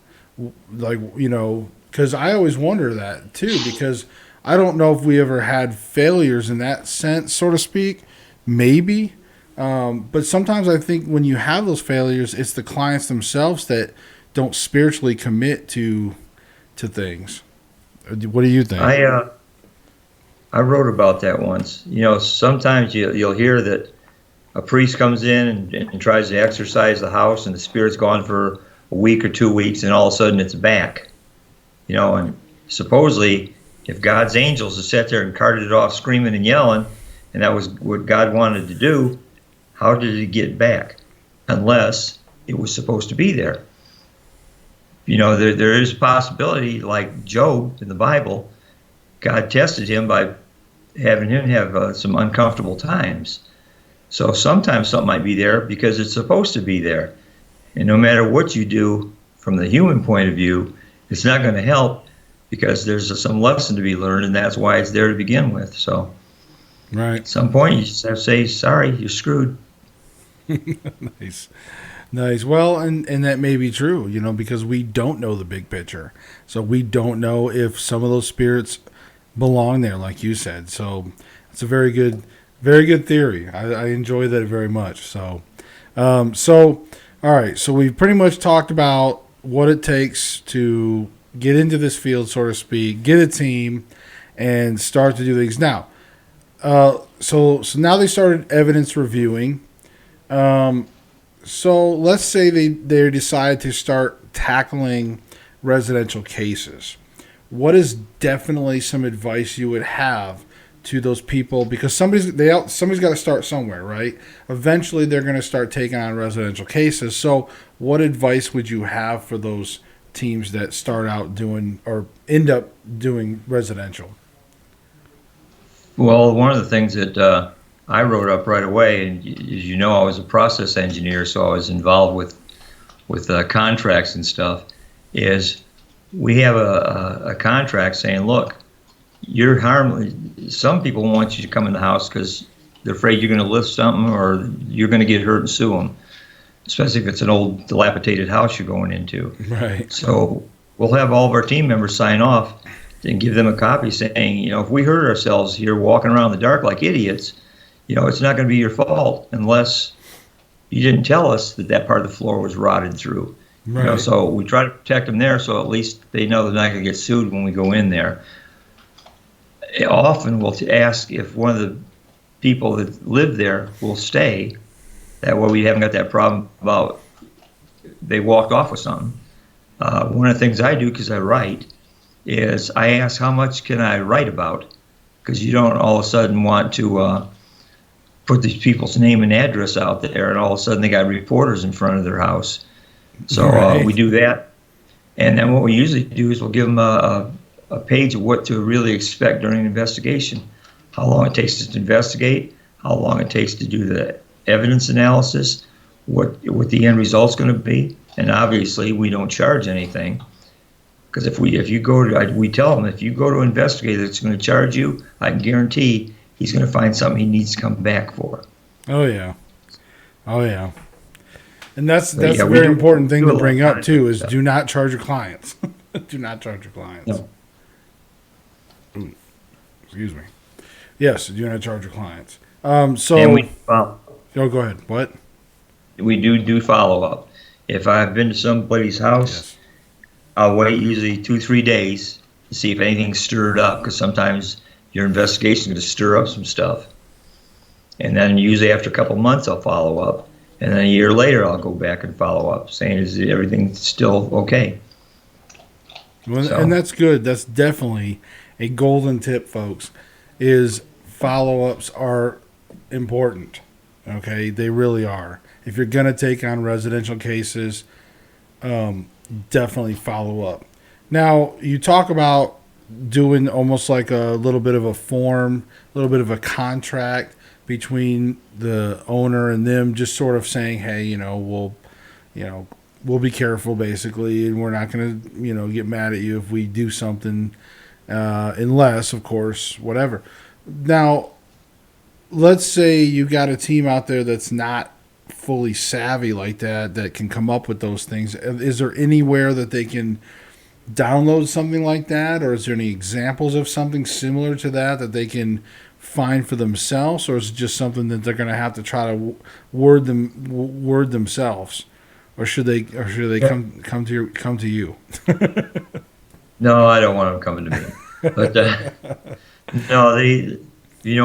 because I always wonder that too, because I don't know if we ever had failures in that sense, so to speak. Maybe. But sometimes I think when you have those failures, it's the clients themselves that don't spiritually commit to things. What do you think? I wrote about that once. Sometimes you'll hear that a priest comes in and tries to exorcise the house, and the spirit's gone for a week or 2 weeks, and all of a sudden it's back. And supposedly, if God's angels had sat there and carted it off screaming and yelling, and that was what God wanted to do, how did it get back? Unless it was supposed to be there. There is a possibility, like Job in the Bible, God tested him by having him have some uncomfortable times. So sometimes something might be there because it's supposed to be there. And no matter what you do from the human point of view, it's not going to help because there's some lesson to be learned, and that's why it's there to begin with. So right. At some point, you just have to say, sorry, you're screwed. Nice. Well, and that may be true, because we don't know the big picture. So we don't know if some of those spirits belong there, like you said. So it's a very good theory. I enjoy that very much. So, all right. So we've pretty much talked about what it takes to get into this field, so to speak, get a team, and start to do things. Now, so now they started evidence reviewing. So let's say they decide to start tackling residential cases. What is definitely some advice you would have to those people? Because somebody's got to start somewhere, right? Eventually, they're going to start taking on residential cases. So, what advice would you have for those teams that start out doing or end up doing residential? Well, one of the things that I wrote up right away, and as you know, I was a process engineer, so I was involved with with contracts and stuff is we have a contract saying, look, you're harmless. Some people want you to come in the house because they're afraid you're going to lift something or you're going to get hurt and sue them, especially if it's an old dilapidated house you're going into. Right. So we'll have all of our team members sign off and give them a copy saying, you know, if we hurt ourselves here walking around in the dark like idiots, you know, it's not going to be your fault unless you didn't tell us that that part of the floor was rotted through. Right. You know, so we try to protect them there so at least they know they're not going to get sued when we go in there. Often we'll ask if one of the people that live there will stay. That way we haven't got that problem about they walked off with something. One of the things I do, because I write, is I ask how much can I write about, because you don't all of a sudden want to put these people's name and address out there and all of a sudden they got reporters in front of their house. So we do that. And then what we usually do is we'll give them a page of what to really expect during an investigation, how long it takes to investigate, how long it takes to do the evidence analysis, what the end result's going to be, and obviously we don't charge anything because we tell them if you go to an investigator that's going to charge you, I can guarantee he's going to find something he needs to come back for. Oh yeah, and that's a very important thing to bring up too. Is do not charge your clients. Do not charge your clients. No. Ooh, excuse me. Yes, do not charge your clients. So. And Oh, go ahead. What? We do follow up. If I've been to somebody's house, yes, I'll wait usually 2-3 days to see if anything's stirred up, because sometimes your investigation is going to stir up some stuff. And then usually after a couple months, I'll follow up. And then a year later, I'll go back and follow up, saying, is everything still okay? Well, and that's good. That's definitely a golden tip, folks, is follow-ups are important. Okay, they really are. If you're going to take on residential cases, definitely follow up. Now, you talk about doing almost like a little bit of a form, a little bit of a contract between the owner and them, just sort of saying, hey, we'll be careful, basically, and we're not going to, get mad at you if we do something, unless, of course, whatever. Now, let's say you got a team out there that's not fully savvy like that can come up with those things. Is there anywhere that they can download something like that, or is there any examples of something similar to that they can find for themselves, or is it just something that they're going to have to try to word themselves, or should they come to you? No, I don't want them coming to me. But no,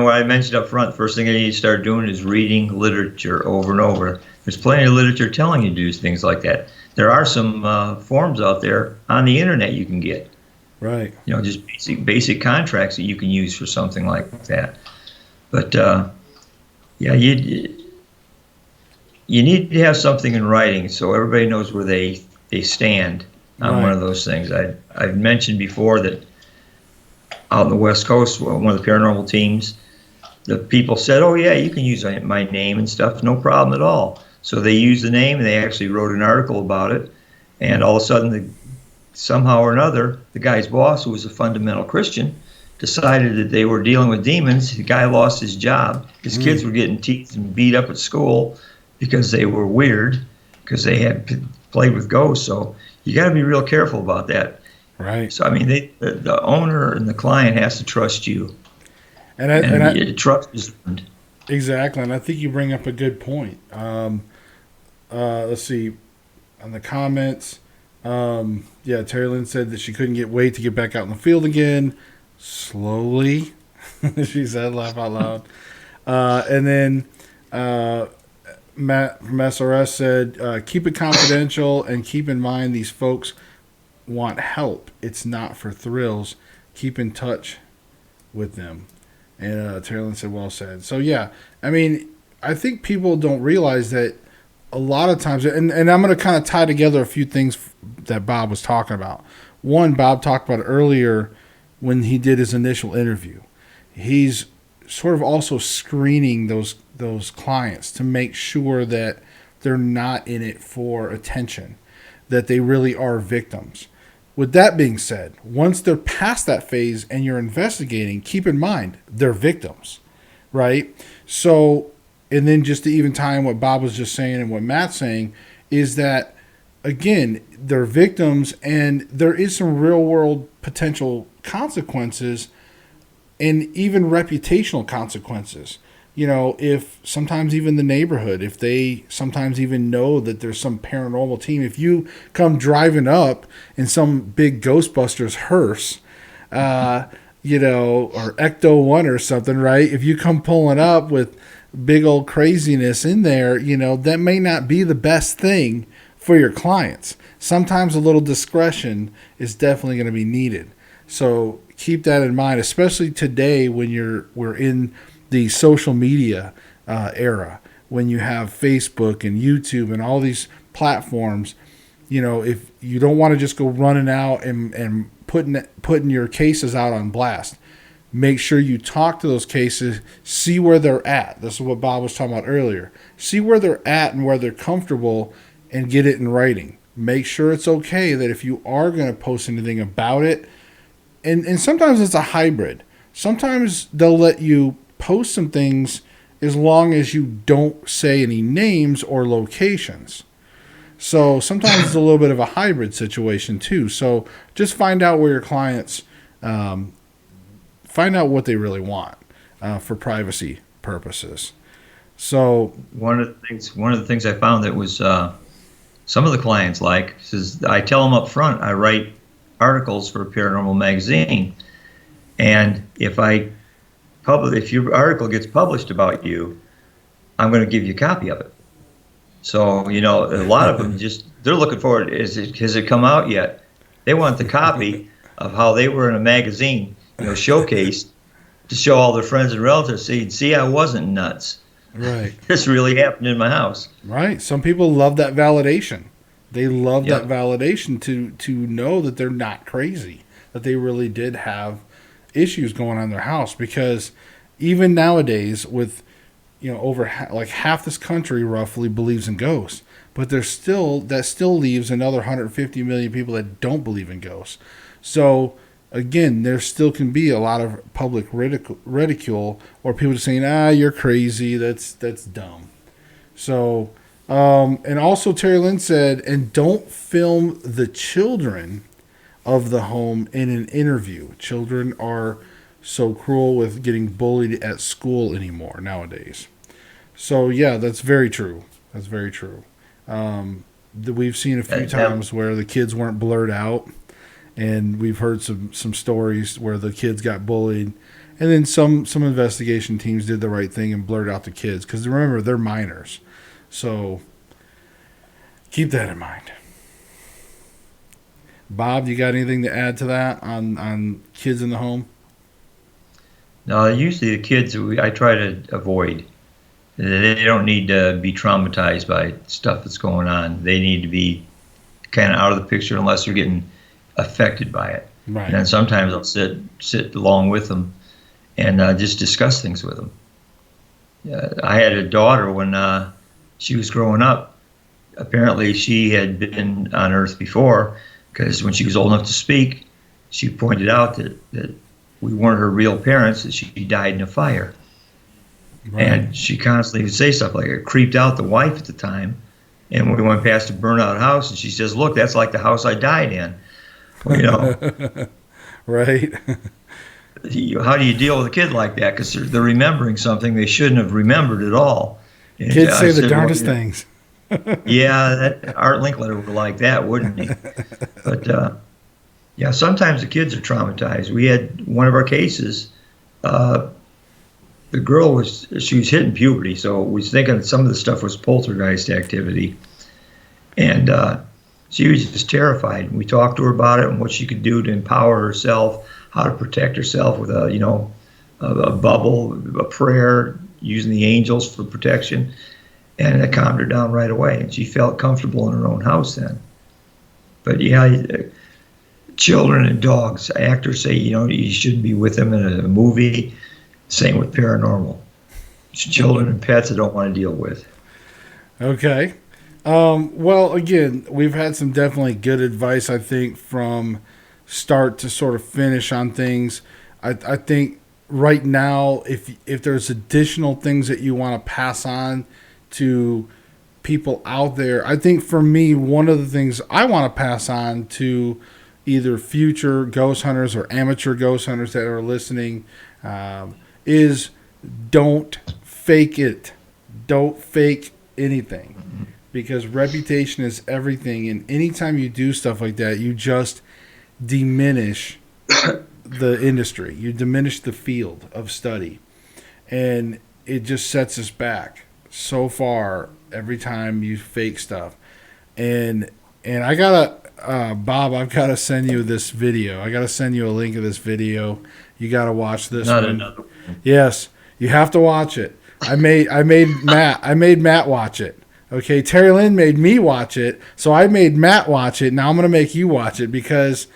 what I mentioned up front, the first thing I need to start doing is reading literature over and over. There's plenty of literature telling you to do things like that. There are some forms out there on the internet you can get. Right. Just basic contracts that you can use for something like that. But you need to have something in writing so everybody knows where they stand on one of those things. I've mentioned before that out in the West Coast, one of the paranormal teams, the people said, oh yeah, you can use my name and stuff, no problem at all. So they used the name and they actually wrote an article about it. And all of a sudden, somehow or another, the guy's boss, who was a fundamental Christian, decided that they were dealing with demons. The guy lost his job. His kids were getting teased and beat up at school because they were weird, because they had played with ghosts. So you got to be real careful about that. Right. So, I mean, the owner and the client has to trust you. And trust is earned. Exactly. And I think you bring up a good point. Let's see. On the comments, Terry Lynn said that she couldn't wait to get back out in the field again. Slowly, she said, laugh out loud. And then Matt from SRS said, keep it confidential and keep in mind these folks want help. It's not for thrills. Keep in touch with them. And Terry Lynn said, well said. So, yeah, I mean, I think people don't realize that a lot of times, and I'm going to kind of tie together a few things that Bob was talking about. One, Bob talked about earlier when he did his initial interview. He's sort of also screening those clients to make sure that they're not in it for attention, that they really are victims. With that being said, once they're past that phase and you're investigating, keep in mind they're victims, right? So, and then just to even tie in what Bob was just saying and what Matt's saying is that, again, they're victims and there is some real world potential consequences and even reputational consequences. You know, if sometimes even the neighborhood, if they sometimes even know that there's some paranormal team, if you come driving up in some big Ghostbusters hearse, you know, or Ecto 1 or something, right? If you come pulling up with big old craziness in there, you know, that may not be the best thing for your clients. Sometimes a little discretion is definitely going to be needed. So keep that in mind, especially today when we're in the social media era, when you have Facebook and YouTube and all these platforms. You know, if you don't want to just go running out and putting your cases out on blast, make sure you talk to those cases, see where they're at. This is what Bob was talking about earlier. See where they're at and where they're comfortable and get it in writing. Make sure it's okay that if you are going to post anything about it, and sometimes it's a hybrid. Sometimes they'll let you post some things as long as you don't say any names or locations. So sometimes it's a little bit of a hybrid situation too. So just find out where your clients, find out what they really want for privacy purposes. So one of the things I found that was some of the clients like is I tell them up front I write articles for a paranormal magazine, and if your article gets published about you, I'm going to give you a copy of it. So, you know, a lot of them they're looking forward. Has it come out yet? They want the copy of how they were in a magazine, you know, showcased to show all their friends and relatives. See, I wasn't nuts. Right. This really happened in my house. Right. Some people love that validation. They love that validation to know that they're not crazy, that they really did have issues going on in their house. Because even nowadays, with, you know, over like half this country roughly believes in ghosts, but that still leaves another 150 million people that don't believe in ghosts. So again, there still can be a lot of public ridicule or people just saying, you're crazy, that's dumb. So and also Terry Lynn said, and don't film the children of the home in an interview. Children are so cruel with getting bullied at school anymore nowadays. So yeah, that's very true. That's very true. We've seen a few times where the kids weren't blurred out, and we've heard some stories where the kids got bullied, and then some investigation teams did the right thing and blurred out the kids, because remember, they're minors. So keep that in mind. Bob, you got anything to add to that on kids in the home? No, usually the kids I try to avoid. They don't need to be traumatized by stuff that's going on. They need to be kind of out of the picture unless they're getting affected by it. Right. And then sometimes I'll sit along with them and just discuss things with them. I had a daughter when she was growing up. Apparently she had been on Earth before, because when she was old enough to speak, she pointed out that we weren't her real parents, that she died in a fire. Right. And she constantly would say stuff like it creeped out the wife at the time. And we went past a burnout house, and she says, "Look, that's like the house I died in." Well, you know, right? How do you deal with a kid like that? Because they're remembering something they shouldn't have remembered at all. And kids say the darndest things. Yeah, Art Linkletter would like that, wouldn't he? But yeah, sometimes the kids are traumatized. We had one of our cases. The girl was hitting puberty, so we was thinking some of the stuff was poltergeist activity, and she was just terrified. We talked to her about it and what she could do to empower herself, how to protect herself with a bubble, a prayer, using the angels for protection, and it calmed her down right away, and she felt comfortable in her own house then. But yeah, children and dogs, actors say you shouldn't be with them in a movie. Same with paranormal. It's children and pets I don't want to deal with. Okay. Well, again, we've had some definitely good advice, I think, from start to sort of finish on things. I think right now, if there's additional things that you want to pass on to people out there, I think for me, one of the things I want to pass on to either future ghost hunters or amateur ghost hunters that are listening is don't fake it. Don't fake anything, because reputation is everything. And anytime you do stuff like that, you just diminish the industry. You diminish the field of study. And it just sets us back so far every time you fake stuff. And I gotta Bob, I've gotta send you this video. I gotta send you a link of this video. You gotta watch this Not one. another. Yes, you have to watch it. I made Matt watch it. Okay, Terry Lynn made me watch it, so I made Matt watch it. Now I'm gonna make you watch it because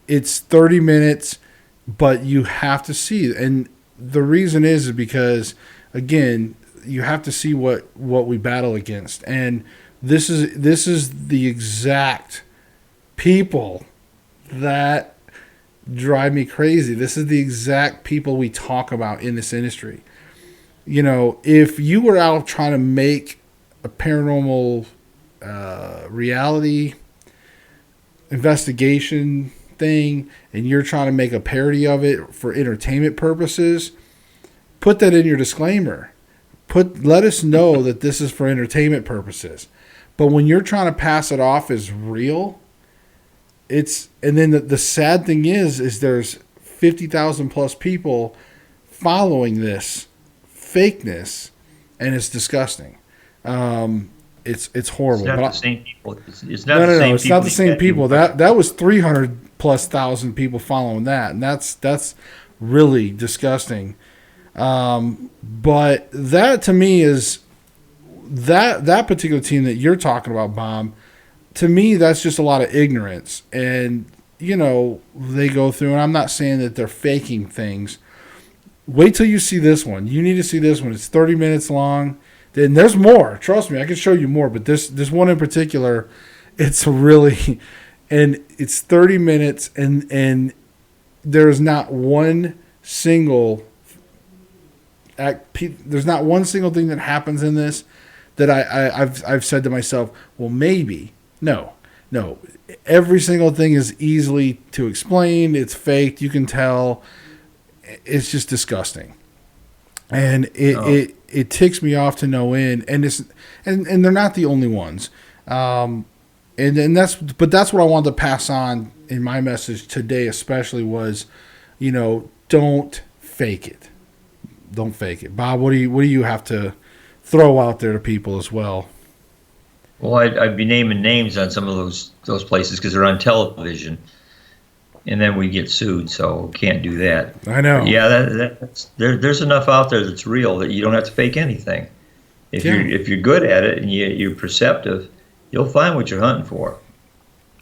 it's 30 minutes, but you have to see it. And the reason is because, again, you have to see what we battle against. And this is the exact people that drive me crazy. This is the exact people we talk about in this industry. You know, if you were out trying to make a paranormal reality investigation thing and you're trying to make a parody of it for entertainment purposes, put that in your disclaimer. Let us know that this is for entertainment purposes. But when you're trying to pass it off as real, and then the sad thing is there's 50,000 plus people following this fakeness, and it's disgusting. It's horrible. It's not the same people. It's not No. It's not the same people. That was 300 plus thousand people following that, and that's really disgusting. But that to me is that particular team that you're talking about, Bob. To me, that's just a lot of ignorance, and you know they go through. And I'm not saying that they're faking things. Wait till you see this one. You need to see this one. It's 30 minutes long. Then there's more. Trust me, I can show you more. But this one in particular, it's really, and it's 30 minutes, and there's not one single there's not one single thing that happens in this that I've said to myself, well, maybe. No. Every single thing is easily to explain. It's faked. You can tell. It's just disgusting, and it ticks me off to no end. And they're not the only ones. And that's what I wanted to pass on in my message today, especially was, you know, don't fake it. Don't fake it, Bob. What do you have to throw out there to people as well? Well, I'd be naming names on some of those places because they're on television, and then we get sued, so can't do that. I know. But yeah, there's enough out there that's real that you don't have to fake anything. If you're good at it and you're perceptive, you'll find what you're hunting for,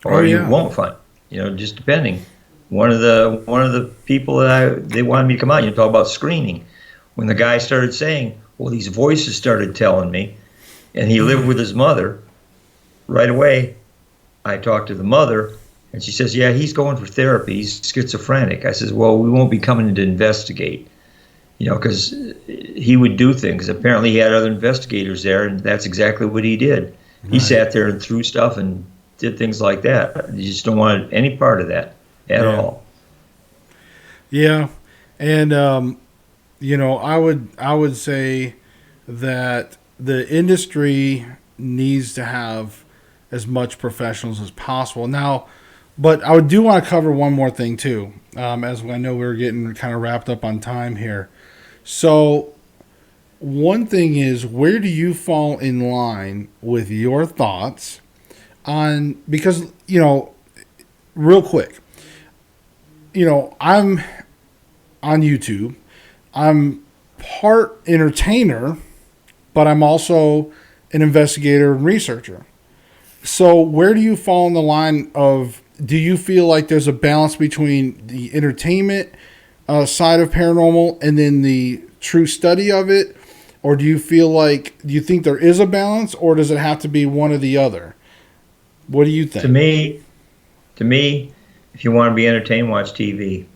or you won't find. You know, just depending. One of the people they wanted me to come out. You talk about screening. When the guy started saying, well, these voices started telling me, and he lived with his mother, right away, I talked to the mother, and she says, yeah, he's going for therapy. He's schizophrenic. I says, well, we won't be coming in to investigate, you know, because he would do things. Apparently he had other investigators there, and that's exactly what he did. Right. He sat there and threw stuff and did things like that. You just don't want any part of that at all. Yeah, and you know, I would say that the industry needs to have as much professionals as possible. Now, but I do want to cover one more thing too, as I know we're getting kind of wrapped up on time here. So one thing is, where do you fall in line with your thoughts on, because, you know, real quick, you know, I'm on YouTube. I'm part entertainer, but I'm also an investigator and researcher. So where do you fall in the line of, do you feel like there's a balance between the entertainment side of paranormal and then the true study of it? Or do you think there is a balance, or does it have to be one or the other? What do you think? To me, if you want to be entertained, watch TV.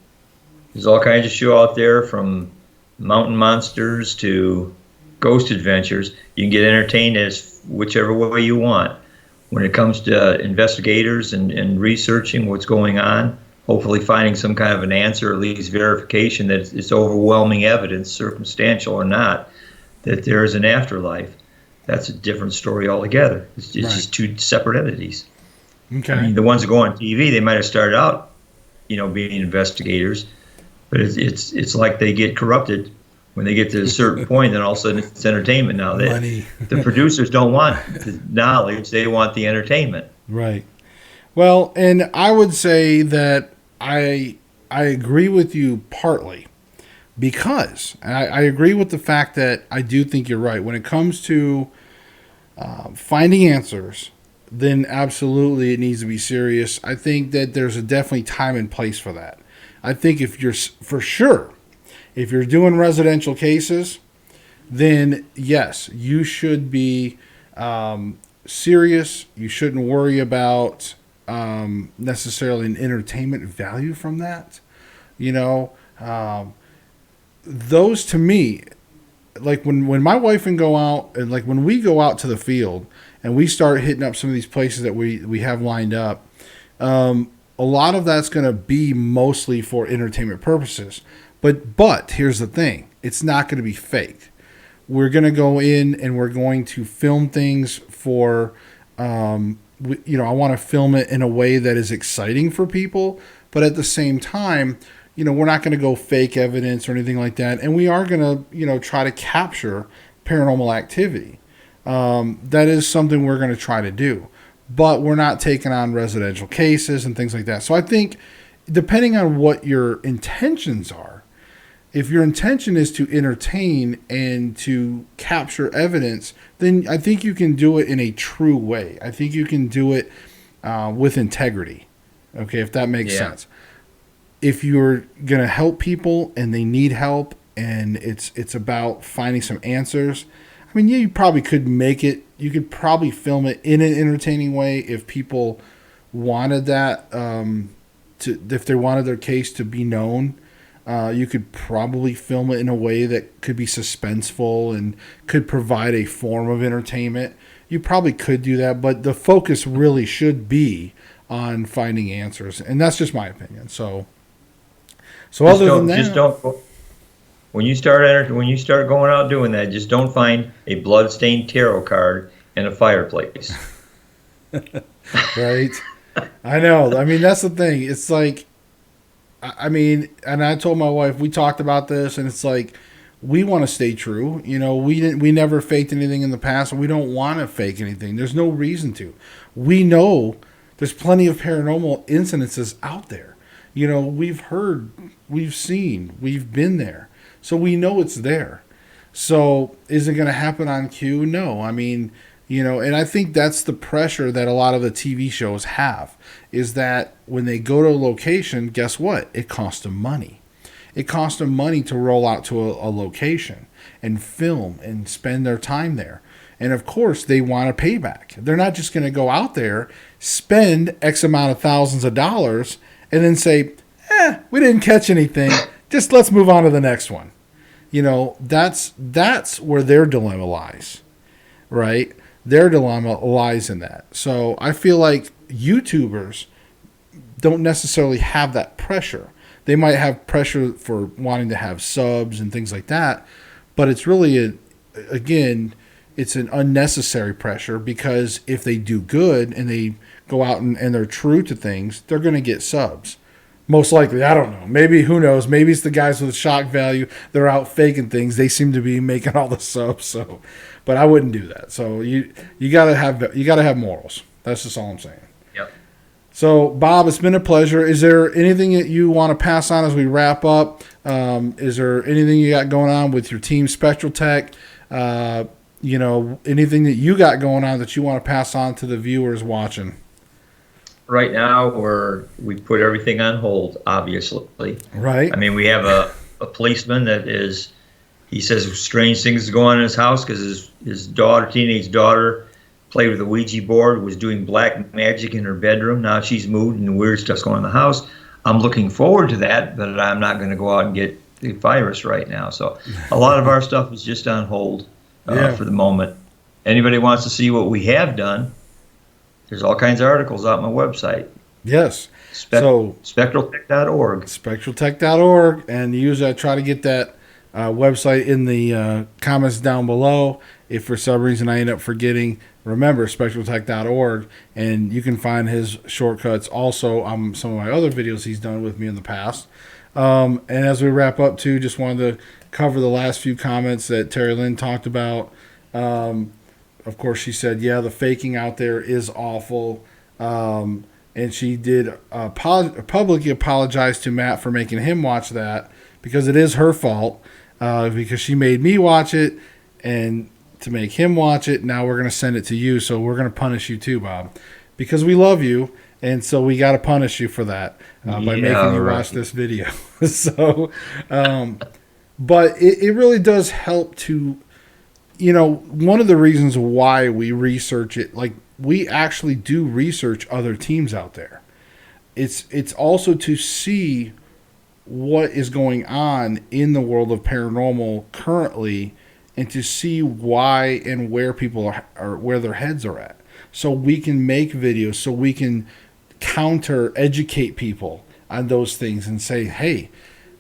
There's all kinds of show out there, from mountain monsters to ghost adventures. You can get entertained as whichever way you want. When it comes to investigators and researching what's going on, hopefully finding some kind of an answer, or at least verification that it's overwhelming evidence, circumstantial or not, that there is an afterlife, that's a different story altogether. It's just two separate entities. Okay. I mean, the ones that go on TV, they might have started out, being investigators, but it's like they get corrupted when they get to a certain point, then all of a sudden it's entertainment now. Money. The producers don't want the knowledge, they want the entertainment. Right. Well, and I would say that I agree with you partly, because I agree with the fact that I do think you're right. When it comes to finding answers, then absolutely it needs to be serious. I think that there's a definitely time and place for that. I think if you're doing residential cases, then yes, you should be serious. You shouldn't worry about necessarily an entertainment value from that. Those to me, like when my wife and go out, and like when we go out to the field and we start hitting up some of these places that we have lined up, a lot of that's going to be mostly for entertainment purposes. But here's the thing. It's not going to be fake. We're going to go in and we're going to film things for, I want to film it in a way that is exciting for people. But at the same time, we're not going to go fake evidence or anything like that. And we are going to, try to capture paranormal activity. That is something we're going to try to do. But we're not taking on residential cases and things like that. So I think depending on what your intentions are, if your intention is to entertain and to capture evidence, then I think you can do it in a true way. I think you can do it with integrity. Okay, if that makes sense. If you're going to help people and they need help and it's about finding some answers, I mean, you probably could make it. You could probably film it in an entertaining way if people wanted that, if they wanted their case to be known. You could probably film it in a way that could be suspenseful and could provide a form of entertainment. You probably could do that, but the focus really should be on finding answers, and that's just my opinion. So other than that, just don't. When you start going out doing that, just don't find a bloodstained tarot card in a fireplace. Right? I know. I mean, that's the thing. It's like, I mean, and I told my wife, we talked about this, and it's like, we want to stay true. We never faked anything in the past, and we don't want to fake anything. There's no reason to. We know there's plenty of paranormal incidences out there. We've heard, we've seen, we've been there. So we know it's there. So is it going to happen on cue? No. I mean, and I think that's the pressure that a lot of the TV shows have, is that when they go to a location, guess what? It costs them money. It costs them money to roll out to a location and film and spend their time there. And of course, they want a payback. They're not just going to go out there, spend X amount of thousands of dollars, and then say, we didn't catch anything. Just let's move on to the next one. That's where their dilemma lies, right? Their dilemma lies in that. So I feel like YouTubers don't necessarily have that pressure. They might have pressure for wanting to have subs and things like that, but it's really, it's an unnecessary pressure, because if they do good and they go out and they're true to things, they're going to get subs. Most likely, I don't know. Maybe, who knows? Maybe it's the guys with shock value. They're out faking things. They seem to be making all the subs. So, but I wouldn't do that. So you gotta have morals. That's just all I'm saying. Yep. So Bob, it's been a pleasure. Is there anything that you want to pass on as we wrap up? Is there anything you got going on with your team, Spectral Tech? Anything that you got going on that you want to pass on to the viewers watching? Right now, we put everything on hold, obviously. Right. I mean, we have a policeman that He says strange things go on in his house because his daughter, teenage daughter, played with a Ouija board, was doing black magic in her bedroom. Now she's moved and weird stuff's going on in the house. I'm looking forward to that, but I'm not going to go out and get the virus right now. So a lot of our stuff is just on hold for the moment. Anybody wants to see what we have done, there's all kinds of articles on my website. Yes. So spectraltech.org. Spectraltech.org, and usually I try to get that website in the comments down below. If for some reason I end up forgetting, remember spectraltech.org, and you can find his shortcuts also on some of my other videos he's done with me in the past. And as we wrap up too, just wanted to cover the last few comments that Terry Lynn talked about. Of course, she said, yeah, the faking out there is awful. And she did publicly apologize to Matt for making him watch that, because it is her fault, because she made me watch it, and to make him watch it, now we're going to send it to you. So we're going to punish you too, Bob, because we love you. And so we got to punish you for that by making you watch this video. So, but it really does help to, one of the reasons why we research it, like we actually do research other teams out there. It's also to see what is going on in the world of paranormal currently, and to see why and where people are where their heads are at. So we can make videos, so we can educate people on those things and say, hey,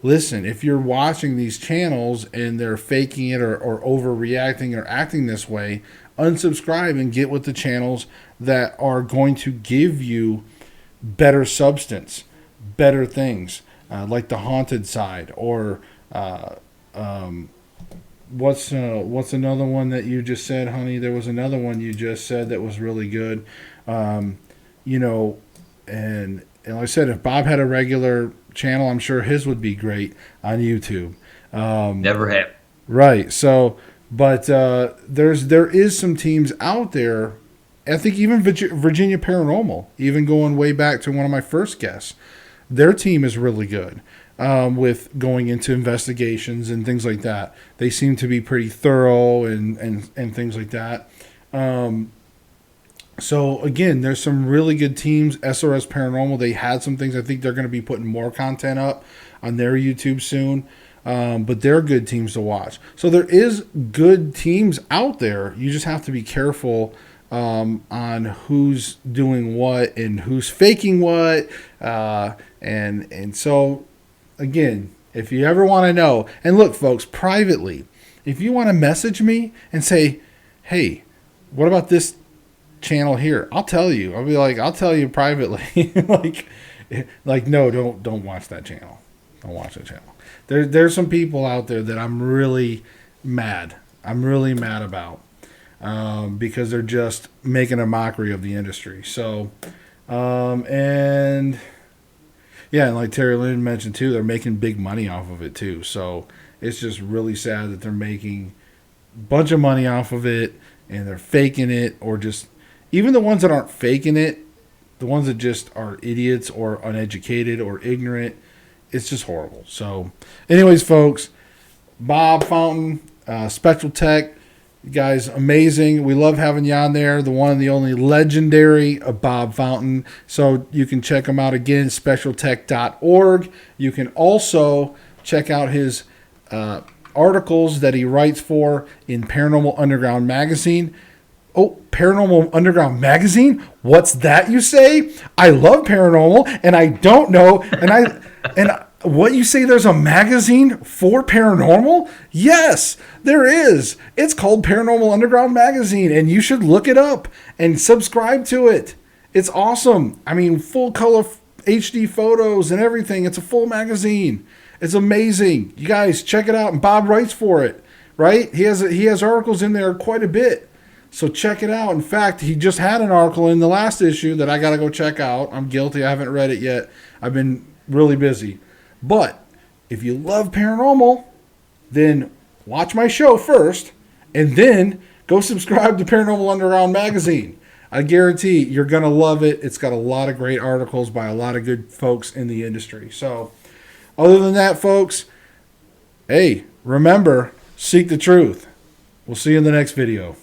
listen, if you're watching these channels and they're faking it or overreacting or acting this way, unsubscribe and get with the channels that are going to give you better substance, better things, like the haunted side, or what's another one that you just said, honey? There was another one you just said that was really good. And like I said, if Bob had a regular channel, I'm sure his would be great on YouTube. Never have. Right. So, but there is some teams out there. I think even Virginia Paranormal, even going way back to one of my first guests, their team is really good with going into investigations and things like that. They seem to be pretty thorough and things like that. So again, there's some really good teams. SRS Paranormal, they had some things. I think they're going to be putting more content up on their YouTube soon. But they're good teams to watch. So there is good teams out there. You just have to be careful on who's doing what and who's faking what. And so again, if you ever want to know, and look, folks, privately, if you want to message me and say, hey, what about this channel here? I'll tell you. I'll tell you privately. like, no, don't watch that channel. Don't watch that channel. There's some people out there that I'm really mad. I'm really mad about because they're just making a mockery of the industry. So, and like Terry Lynn mentioned too, they're making big money off of it too. So it's just really sad that they're making a bunch of money off of it and they're faking it, or just even the ones that aren't faking it, the ones that just are idiots or uneducated or ignorant. It's just horrible. So anyways, folks, Bob Fountain, Spectral Tech, you guys, amazing. We love having you on there. The one and the only legendary Bob Fountain. So you can check him out again, spectraltech.org. You can also check out his articles that he writes for in Paranormal Underground magazine. Oh, Paranormal Underground magazine? What's that, you say? I love paranormal, and I don't know, and what, you say there's a magazine for paranormal? Yes, there is. It's called Paranormal Underground Magazine, and you should look it up and subscribe to it. It's awesome. I mean, full color HD photos and everything. It's a full magazine. It's amazing. You guys check it out, and Bob writes for it, right? He has articles in there quite a bit. So check it out. In fact, he just had an article in the last issue that I got to go check out. I'm guilty. I haven't read it yet. I've been really busy. But if you love paranormal, then watch my show first and then go subscribe to Paranormal Underground magazine. I guarantee you're going to love it. It's got a lot of great articles by a lot of good folks in the industry. So other than that, folks, hey, remember, Seek the truth. We'll see you in the next video.